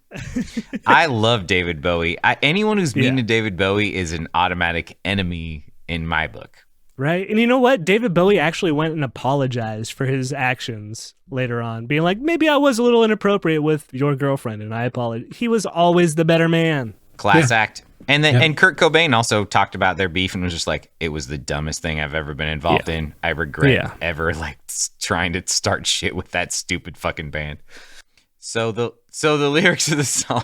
I love David Bowie. Anyone who's mean to David Bowie is an automatic enemy in my book. Right. And you know what? David Bowie actually went and apologized for his actions later on, being like, maybe I was a little inappropriate with your girlfriend, and I apologize. He was always the better man. Class act. And then and Kurt Cobain also talked about their beef and was just like, it was the dumbest thing I've ever been involved in. I regret ever like trying to start shit with that stupid fucking band. So the lyrics of the song.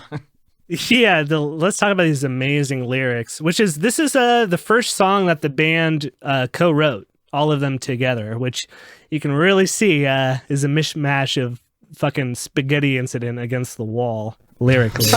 Yeah, let's talk about these amazing lyrics, this is the first song that the band co-wrote, all of them together, which you can really see is a mishmash of fucking spaghetti incident against the wall lyrically.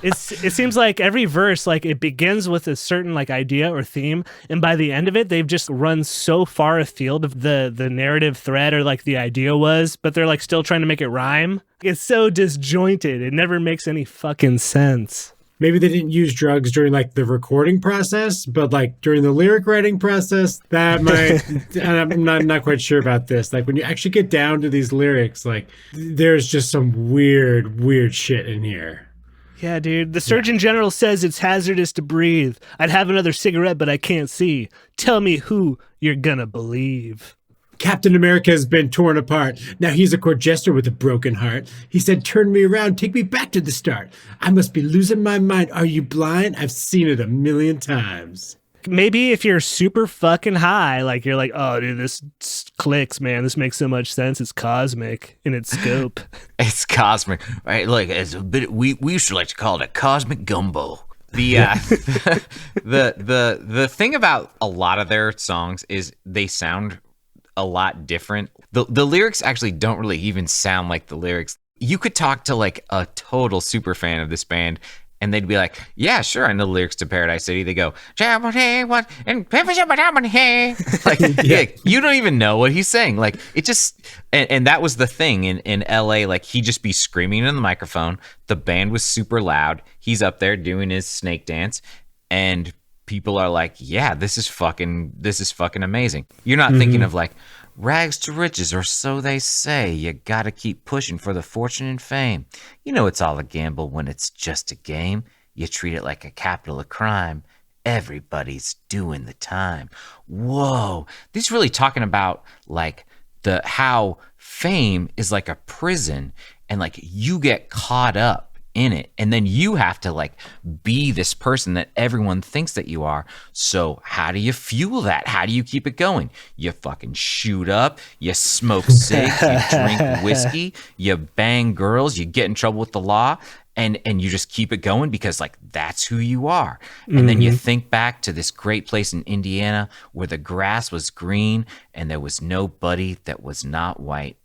It seems like every verse, like it begins with a certain like idea or theme, and by the end of it they've just run so far afield of the narrative thread or like the idea was, but they're like still trying to make it rhyme. It's so disjointed, it never makes any fucking sense. Maybe they didn't use drugs during like the recording process, but like during the lyric writing process, that might, and I'm not quite sure about this. Like when you actually get down to these lyrics, like there's just some weird shit in here. Yeah, dude. The Surgeon General says it's hazardous to breathe. I'd have another cigarette, but I can't see. Tell me who you're gonna believe. Captain America has been torn apart. Now he's a court jester with a broken heart. He said, turn me around, take me back to the start. I must be losing my mind. Are you blind? I've seen it 1,000,000 times. Maybe if you're super fucking high, like you're like, oh, dude, this clicks, man. This makes so much sense. It's cosmic in its scope. It's cosmic, right? Like it's a bit. We used to like to call it a cosmic gumbo. The the thing about a lot of their songs is they sound a lot different. The lyrics actually don't really even sound like the lyrics. You could talk to like a total super fan of this band and they'd be like, yeah, sure, I know the lyrics to Paradise City. They go, like, yeah, you don't even know what he's saying. Like it just, and that was the thing in LA, like he'd just be screaming in the microphone. The band was super loud. He's up there doing his snake dance and people are like, yeah, this is fucking amazing. You're not thinking of like rags to riches, or so they say. You gotta keep pushing for the fortune and fame. You know it's all a gamble when it's just a game. You treat it like a capital of crime. Everybody's doing the time. Whoa. This is really talking about like how fame is like a prison and like you get caught up in it and then you have to like be this person that everyone thinks that you are. So how do you fuel that? How do you keep it going? You fucking shoot up, you smoke cigs, you drink whiskey, you bang girls, you get in trouble with the law, and you just keep it going because like that's who you are. And then you think back to this great place in Indiana where the grass was green and there was nobody that was not white.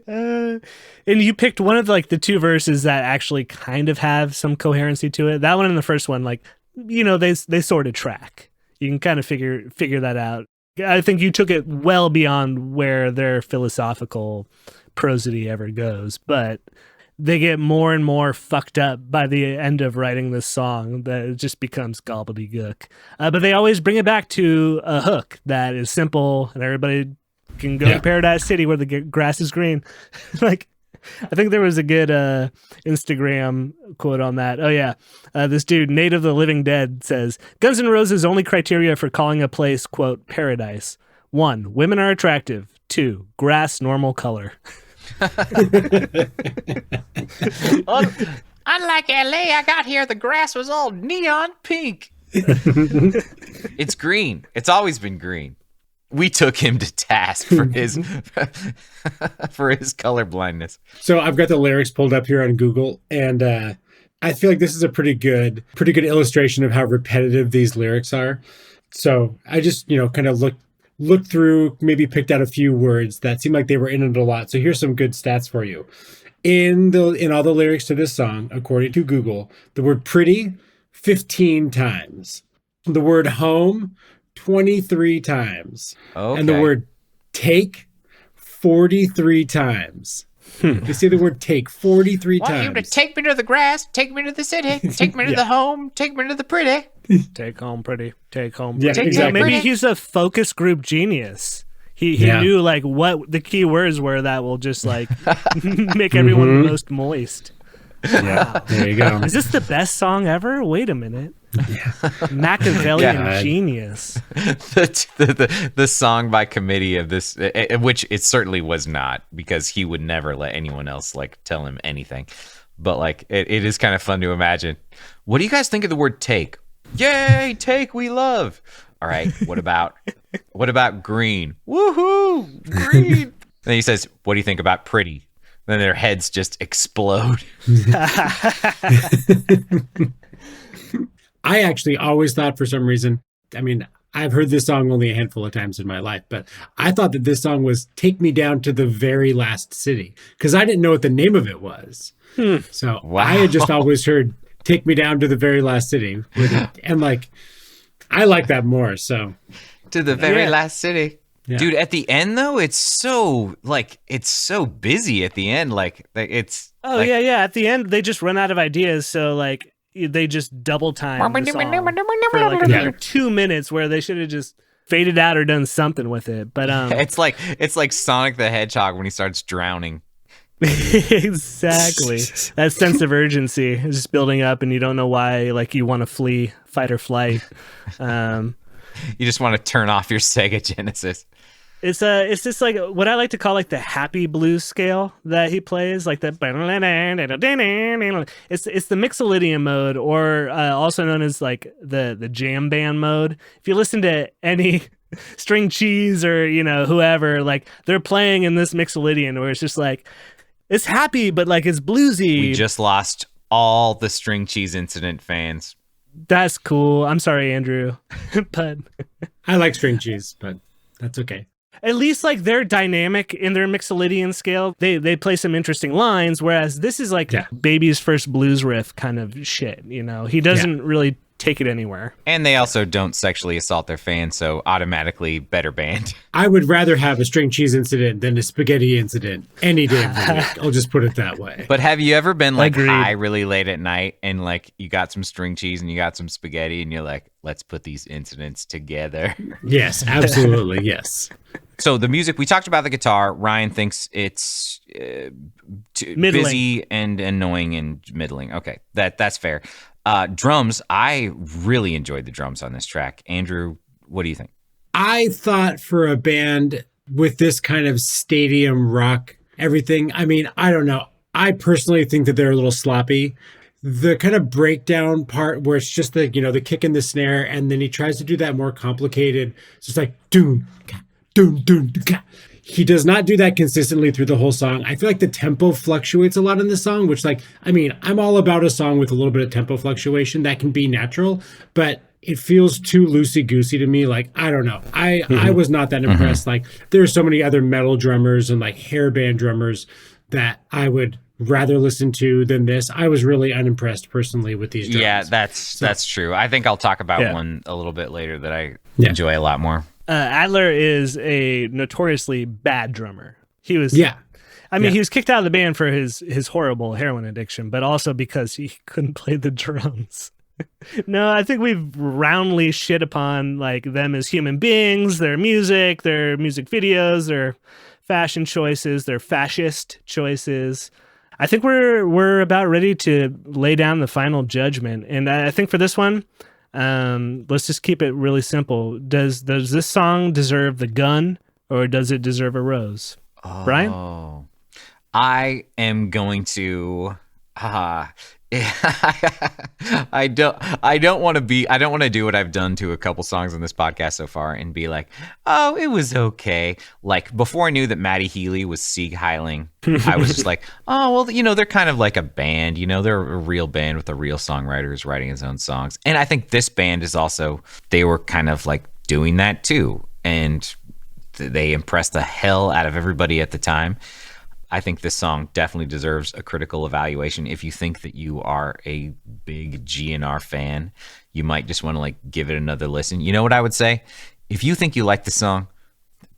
And you picked one of like the two verses that actually kind of have some coherency to it. That one and the first one, like, you know, they sort of track. You can kind of figure that out. I think you took it well beyond where their philosophical prosody ever goes, but they get more and more fucked up by the end of writing this song that it just becomes gobbledygook. But they always bring it back to a hook that is simple and everybody can go to Paradise City where the grass is green. Like, I think there was a good Instagram quote on that. Oh yeah, this dude, Nate of the Living Dead, says, Guns N' Roses' only criteria for calling a place, quote, paradise. 1, women are attractive. 2, grass normal color. Unlike LA, I got here, the grass was all neon pink. It's green. It's always been green. We took him to task for his color blindness. So I've got the lyrics pulled up here on Google, and I feel like this is a pretty good illustration of how repetitive these lyrics are. So I just, kind of looked through, maybe picked out a few words that seemed like they were in it a lot. So here's some good stats for you. In all the lyrics to this song, according to Google, the word pretty 15 times. The word home 23 times. Okay. And the word take 43 times. They say the word take 43 times. Want you to take me to the grass, take me to the city, take me to the home, take me to the pretty. Take home pretty, take home Yeah, pretty. exactly. Maybe he's a focus group genius. He knew like what the key words were that will just like make everyone the most moist. Yeah, there you go. Is this the best song ever? Wait a minute. Machiavellian genius. The song by committee of this, which it certainly was not, because he would never let anyone else like tell him anything. But like it is kind of fun to imagine. What do you guys think of the word take? Yay, take we love. All right, what about green? Woohoo, green. Then he says, what do you think about pretty? Then their heads just explode. I actually always thought, for some reason, I mean, I've heard this song only a handful of times in my life, but I thought that this song was Take Me Down to the Very Last City because I didn't know what the name of it was. So I had just always heard Take Me Down to the Very Last City. And like, I like that more. So To the very last city. Yeah. Dude, at the end though, it's so busy at the end. Yeah. At the end, they just run out of ideas. So like they just double time the song for like another 2 minutes where they should have just faded out or done something with it. But it's like Sonic the Hedgehog when he starts drowning. Exactly. That sense of urgency is just building up and you don't know why, like you want to flee, fight or flight. You just want to turn off your Sega Genesis. It's just like what I like to call like the happy blues scale that he plays, like the it's the Mixolydian mode, or also known as like the jam band mode. If you listen to any String Cheese or whoever, like they're playing in this Mixolydian where it's just like it's happy but like it's bluesy. We just lost all the String Cheese Incident fans. That's cool. I'm sorry, Andrew, but I like String Cheese, but that's okay. At least like they're dynamic in their Mixolydian scale. They play some interesting lines, whereas this is like Baby's first blues riff kind of shit. He doesn't really take it anywhere. And they also don't sexually assault their fans, so automatically better band. I would rather have a String Cheese Incident than a spaghetti incident any day of the week. I'll just put it that way. But have you ever been like Agreed. high really late at night and like you got some string cheese and you got some spaghetti and you're like, let's put these incidents together? Yes, absolutely. Yes. So the music, we talked about the guitar. Ryan thinks it's busy and annoying and middling. Okay, that's fair. Drums, I really enjoyed the drums on this track. Andrew, what do you think? I thought for a band with this kind of stadium rock everything, I mean, I don't know. I personally think that they're a little sloppy. The kind of breakdown part where it's just the kick and the snare, and then he tries to do that more complicated. It's just like doom, doom, doom, doom. He does not do that consistently through the whole song. I feel like the tempo fluctuates a lot in the song, which I'm all about a song with a little bit of tempo fluctuation that can be natural, but it feels too loosey-goosey to me. Like, I don't know. I was not that impressed. Like, there are so many other metal drummers and like hair band drummers that I would rather listen to than this. I was really unimpressed personally with these drums. Yeah, that's true. I think I'll talk about one a little bit later that I enjoy a lot more. Adler is a notoriously bad drummer. He was, he was kicked out of the band for his horrible heroin addiction, but also because he couldn't play the drums. No, I think we've roundly shit upon like them as human beings, their music videos, their fashion choices, their fascist choices. I think we're about ready to lay down the final judgment, and I think for this one, let's just keep it really simple. Does this song deserve the gun, or does it deserve a rose? Brian? I am going to I don't want to do what I've done to a couple songs on this podcast so far and be like, oh, it was okay. Like before I knew that Matty Healy was Sieg Heiling, I was just like, oh, well, they're kind of like a band, they're a real band with a real songwriter who's writing his own songs. And I think this band is also, they were kind of like doing that too. And they impressed the hell out of everybody at the time. I think this song definitely deserves a critical evaluation. If you think that you are a big GnR fan, you might just want to like give it another listen. You know what I would say? If you think you like the song,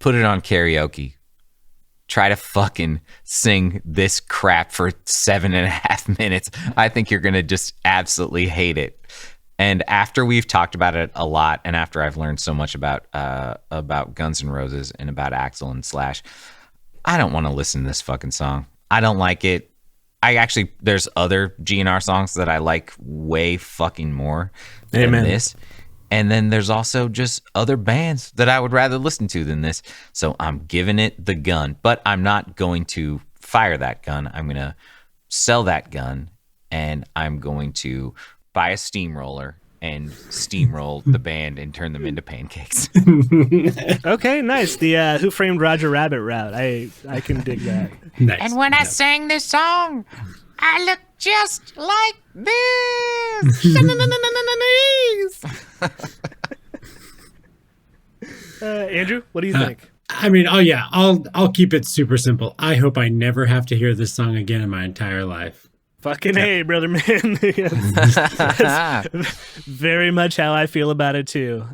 put it on karaoke. Try to fucking sing this crap for 7.5 minutes. I think you're going to just absolutely hate it. And after we've talked about it a lot, and after I've learned so much about Guns N' Roses and about Axl and Slash, I don't want to listen to this fucking song. I don't like it. There's other GnR songs that I like way fucking more than this. And then there's also just other bands that I would rather listen to than this. So I'm giving it the gun, but I'm not going to fire that gun. I'm going to sell that gun, and I'm going to buy a steamroller and steamroll the band and turn them into pancakes. Okay, nice. The Who Framed Roger Rabbit route. I can dig that. Nice. And when I sang this song, I looked just like this. Andrew, what do you think? I mean, oh yeah, I'll keep it super simple. I hope I never have to hear this song again in my entire life. Fucking hey, brother man. That's very much how I feel about it too.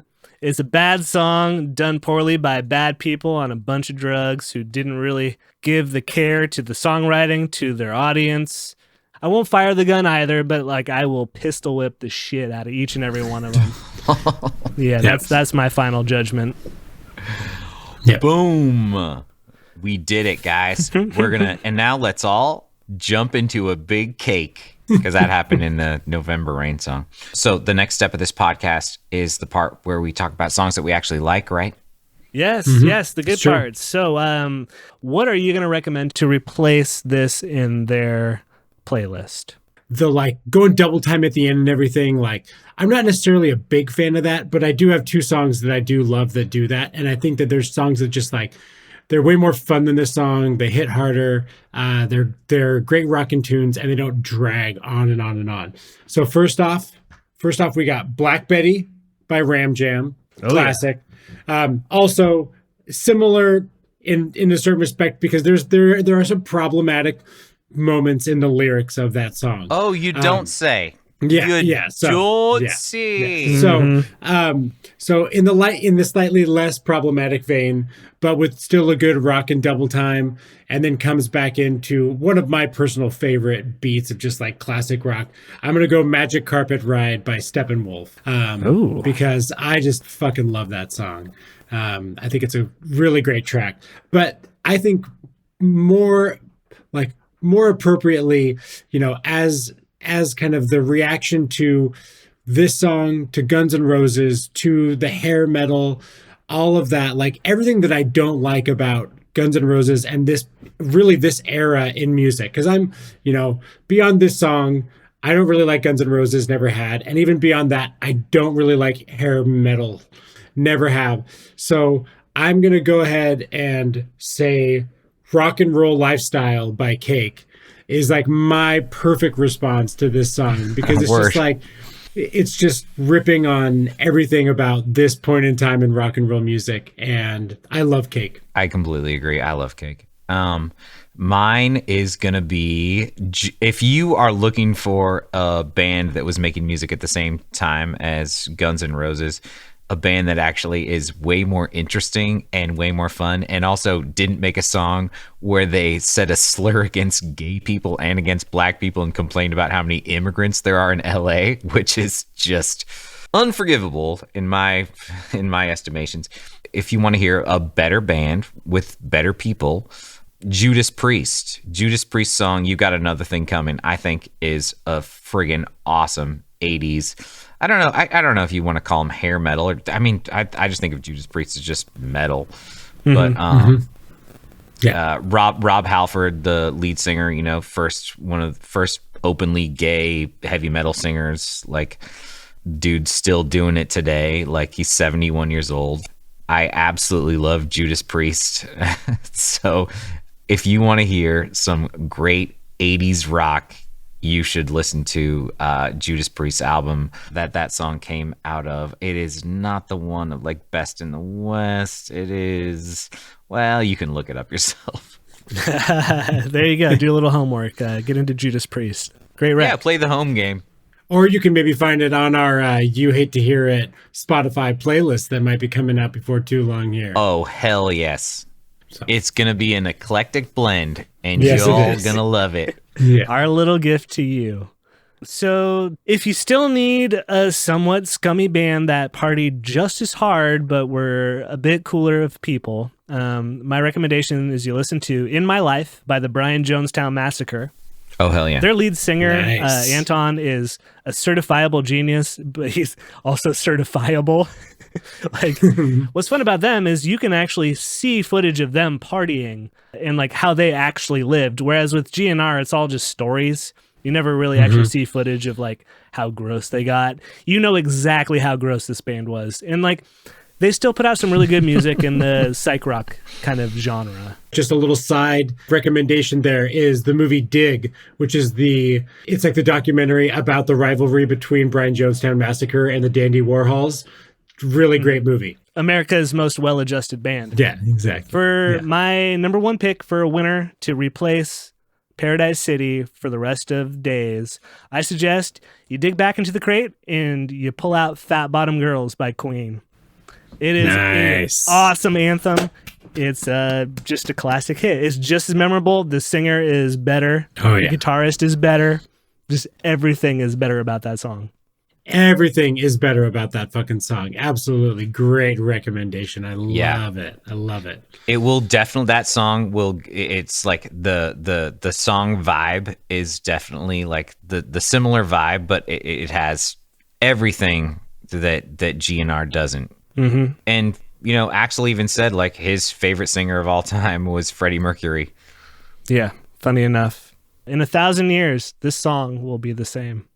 It's a bad song done poorly by bad people on a bunch of drugs who didn't really give the care to the songwriting, to their audience. I won't fire the gun either, but like I will pistol whip the shit out of each and every one of them. Yeah, that's my final judgment. Yep. Boom. We did it, guys. And now let's all jump into a big cake, because that happened in the November Rain song. So the next step of this podcast is the part where we talk about songs that we actually like, right? Yes, the good parts. So what are you going to recommend to replace this in their playlist? The like going double time at the end and everything, like I'm not necessarily a big fan of that, but I do have two songs that I do love that do that. And I think that there's songs that just like, they're way more fun than this song. They hit harder. They're great rockin' tunes, and they don't drag on and on and on. So first off, we got Black Betty by Ram Jam, classic. Yeah. Also similar in a certain respect, because there are some problematic moments in the lyrics of that song. Oh, you don't say. Yeah. See. So, so in the slightly less problematic vein, but with still a good rock and double time, and then comes back into one of my personal favorite beats of just like classic rock. I'm gonna go "Magic Carpet Ride" by Steppenwolf, because I just fucking love that song. I think it's a really great track, but I think more appropriately, as kind of the reaction to this song, to Guns N' Roses, to the hair metal, all of that, like everything that I don't like about Guns N' Roses and this era in music. Because I'm, beyond this song, I don't really like Guns N' Roses, never had. And even beyond that, I don't really like hair metal, never have. So I'm going to go ahead and say Rock and Roll Lifestyle by Cake is like my perfect response to this song, because it's just like, it's just ripping on everything about this point in time in rock and roll music. And I love Cake. I completely agree. I love Cake. Mine is going to be, if you are looking for a band that was making music at the same time as Guns N' Roses, a band that actually is way more interesting and way more fun, and also didn't make a song where they said a slur against gay people and against black people and complained about how many immigrants there are in LA, which is just unforgivable in my estimations. If you want to hear a better band with better people, Judas Priest song, "You Got Another Thing Coming," I think is a friggin' awesome 80s. I don't know. I don't know if you want to call them hair metal, or I just think of Judas Priest as just metal. But Rob Halford, the lead singer, one of the first openly gay heavy metal singers, like dude's still doing it today. Like he's 71 years old. I absolutely love Judas Priest. So if you want to hear some great 80s rock, you should listen to Judas Priest's album that song came out of. It is not the one of like Best in the West. It is, well, you can look it up yourself. There you go. Do a little homework. Get into Judas Priest. Great rap. Yeah, play the home game. Or you can maybe find it on our You Hate to Hear It Spotify playlist that might be coming out before too long here. Oh, hell yes. So. It's going to be an eclectic blend, and yes, you're all going to love it. Yeah. Our little gift to you. So if you still need a somewhat scummy band that partied just as hard but were a bit cooler of people, my recommendation is you listen to In My Life by the Brian Jonestown Massacre. Oh, hell yeah. Their lead singer, nice. Anton, is a certifiable genius, but he's also certifiable. Like, what's fun about them is you can actually see footage of them partying and like how they actually lived. Whereas with GnR, it's all just stories. You never really actually see footage of like how gross they got. You know exactly how gross this band was. And like, they still put out some really good music in the psych rock kind of genre. Just a little side recommendation there is the movie Dig, which is it's like the documentary about the rivalry between Brian Jonestown Massacre and the Dandy Warhols. really great movie. America's most well-adjusted band. Yeah, exactly. For my number one pick for a winner to replace Paradise City for the rest of days, I suggest you dig back into the crate and you pull out Fat Bottom Girls by Queen. It is Nice. an awesome anthem. It's just a classic hit. It's just as memorable. The singer is better. Oh, yeah. The guitarist is better. Just everything is better about that song. Everything is better about that fucking song. Absolutely. Great recommendation. I love it. I love it. It will definitely, that song will, it's like the song vibe is definitely like the similar vibe, but it has everything that GnR doesn't. Mm-hmm. And, you know, Axl even said like his favorite singer of all time was Freddie Mercury. Yeah, funny enough. In 1,000 years, this song will be the same.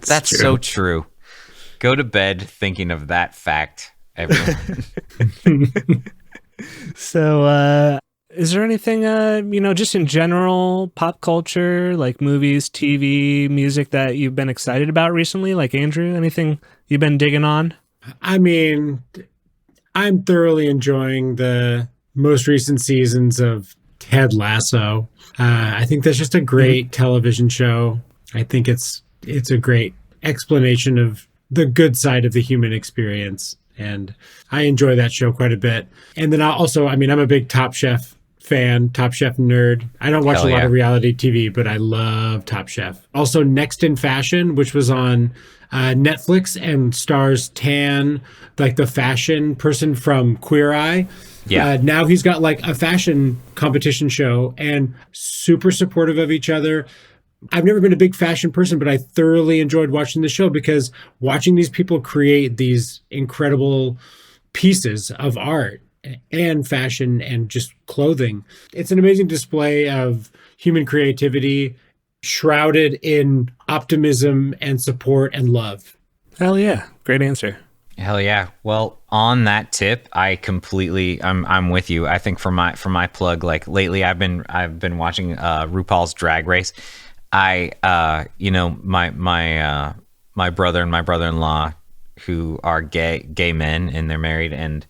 That's true. so true. Go to bed thinking of that fact, everyone. So, is there anything, just in general, pop culture, like movies, TV, music that you've been excited about recently? Like Andrew, anything you've been digging on? I mean, I'm thoroughly enjoying the most recent seasons of Ted Lasso. I think that's just a great television show. I think it's a great explanation of the good side of the human experience. And I enjoy that show quite a bit. And then I'm a big Top Chef fan, Top Chef nerd. I don't watch a lot of reality TV, but I love Top Chef. Also, Next in Fashion, which was on Netflix and stars Tan, like the fashion person from Queer Eye. Yeah. Now he's got like a fashion competition show and super supportive of each other. I've never been a big fashion person, but I thoroughly enjoyed watching the show because watching these people create these incredible pieces of art and fashion and just clothing. It's an amazing display of human creativity shrouded in optimism and support and love. Hell yeah. Great answer. Hell yeah. Well, on that tip, I'm with you. I think for my plug, like lately I've been watching RuPaul's Drag Race. My brother and my brother-in-law who are gay men and they're married, and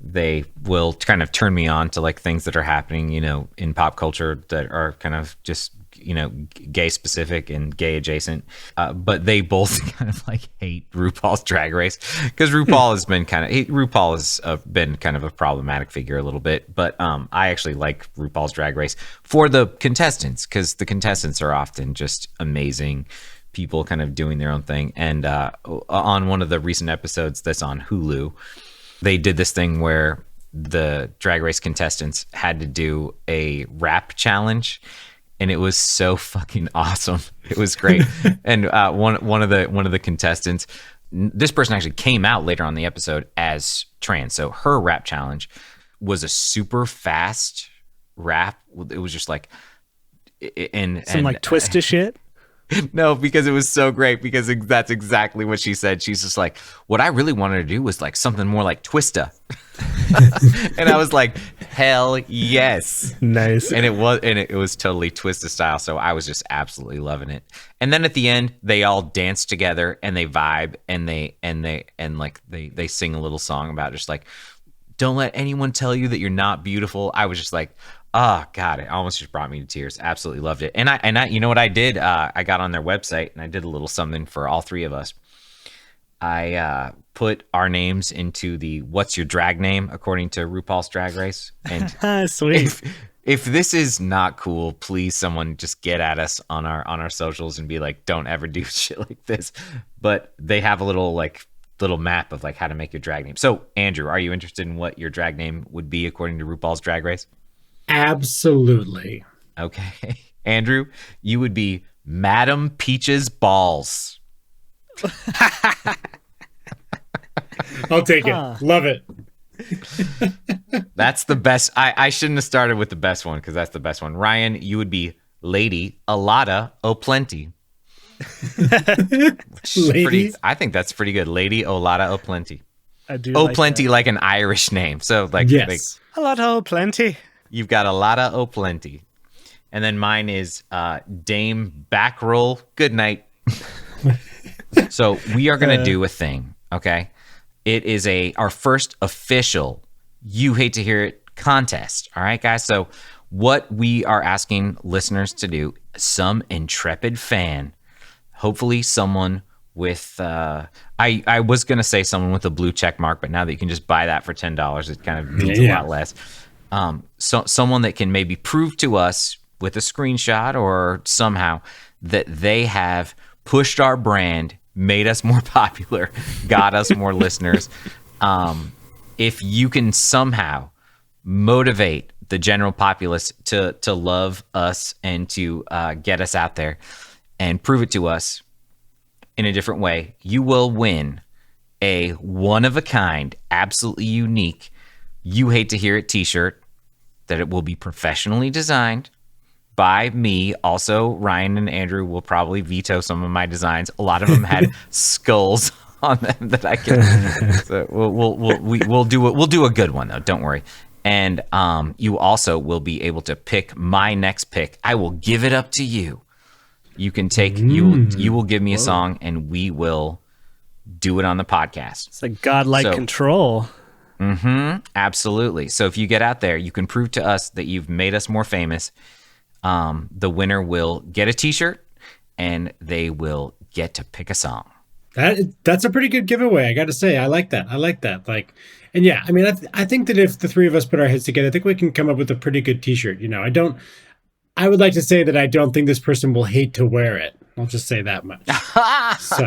they will kind of turn me on to like things that are happening, you know, in pop culture that are kind of just, you know, gay specific and gay adjacent. But they both kind of like hate RuPaul's Drag Race because RuPaul has been been kind of a problematic figure a little bit. But I actually like RuPaul's Drag Race for the contestants because the contestants are often just amazing people kind of doing their own thing. And on one of the recent episodes that's on Hulu, they did this thing where the Drag Race contestants had to do a rap challenge. And it was so fucking awesome. It was great. And one of the contestants, this person actually came out later on in the episode as trans. So her rap challenge was a super fast rap. It was just like Some like twista shit. No, because it was so great because that's exactly what she said. She's just like, what I really wanted to do was like something more like Twista. And I was like, hell yes. Nice. And it was totally Twista style. So I was just absolutely loving it. And then at the end, they all dance together and they vibe and they sing a little song about just like, don't let anyone tell you that you're not beautiful. I was just like, oh God, it almost just brought me to tears. Absolutely loved it. And I you know what I did? I got on their website and I did a little something for all three of us. I put our names into the what's your drag name according to RuPaul's Drag Race. And Sweet. if this is not cool, please someone just get at us on our socials and be like, don't ever do shit like this. But they have a little map of like how to make your drag name. So Andrew, are you interested in what your drag name would be according to RuPaul's Drag Race? Absolutely. Okay. Andrew, you would be Madam Peach's Balls. I'll take it. Love it. That's the best. I shouldn't have started with the best one because that's the best one. Ryan, you would be Lady Alada O'Plenty. I think that's pretty good. Lady Olada O'Plenty. I do. O'Plenty, like an Irish name. So like, yes. A lot of plenty. You've got Alada O'Plenty. And then mine is Dame Backroll Goodnight. So we are going to do a thing. Okay. It is our first official You Hate to Hear It contest. All right, guys. So what we are asking listeners to do, some intrepid fan, hopefully someone with I was gonna say someone with a blue check mark, but now that you can just buy that for $10, it kind of means a lot less. So someone that can maybe prove to us with a screenshot or somehow that they have pushed our brand, made us more popular, got us more listeners. If you can somehow motivate the general populace to love us and to get us out there and prove it to us in a different way, you will win a one-of-a-kind, absolutely unique You Hate to Hear It t-shirt that it will be professionally designed by me. Also, Ryan and Andrew will probably veto some of my designs. A lot of them had skulls on them that I can. So we'll do a good one though. Don't worry. And you also will be able to pick my next pick. I will give it up to you. You can take you will give me a song and we will do it on the podcast. It's like godlike control. Absolutely. So if you get out there, you can prove to us that you've made us more famous. The winner will get a t-shirt and they will get to pick a song. That's a pretty good giveaway. I got to say, I like that. Like, and yeah, I mean, I think that if the three of us put our heads together, I think we can come up with a pretty good t-shirt. You know, I would like to say that I don't think this person will hate to wear it. I'll just say that much. So,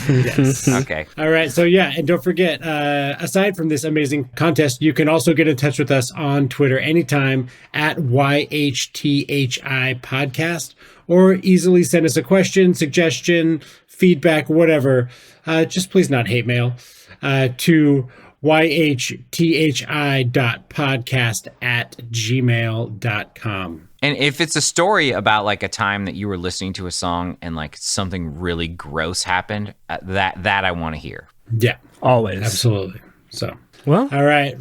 yes. Okay. All right. So, yeah. And don't forget, aside from this amazing contest, you can also get in touch with us on Twitter anytime at YHTHI Podcast, or easily send us a question, suggestion, feedback, whatever. Just please not hate mail to yhthi.podcast@gmail.com. And if it's a story about like a time that you were listening to a song and like something really gross happened, that I want to hear. Yeah, Always. absolutely. So, Well, all right.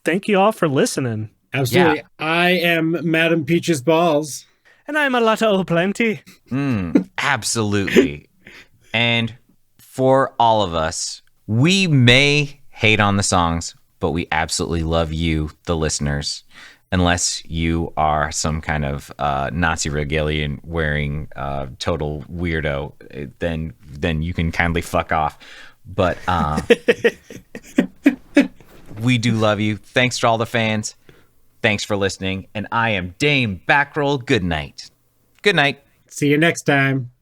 thank you all for listening. Absolutely. Yeah. I am Madam Peach's Balls. And I'm a lot of plenty. Absolutely. And for all of us, we may hate on the songs, but we absolutely love you, the listeners. Unless you are some kind of Nazi regalia wearing total weirdo, then you can kindly fuck off. But we do love you. Thanks to all the fans. Thanks for listening. And I am Dame Backroll. Good night. Good night. See you next time.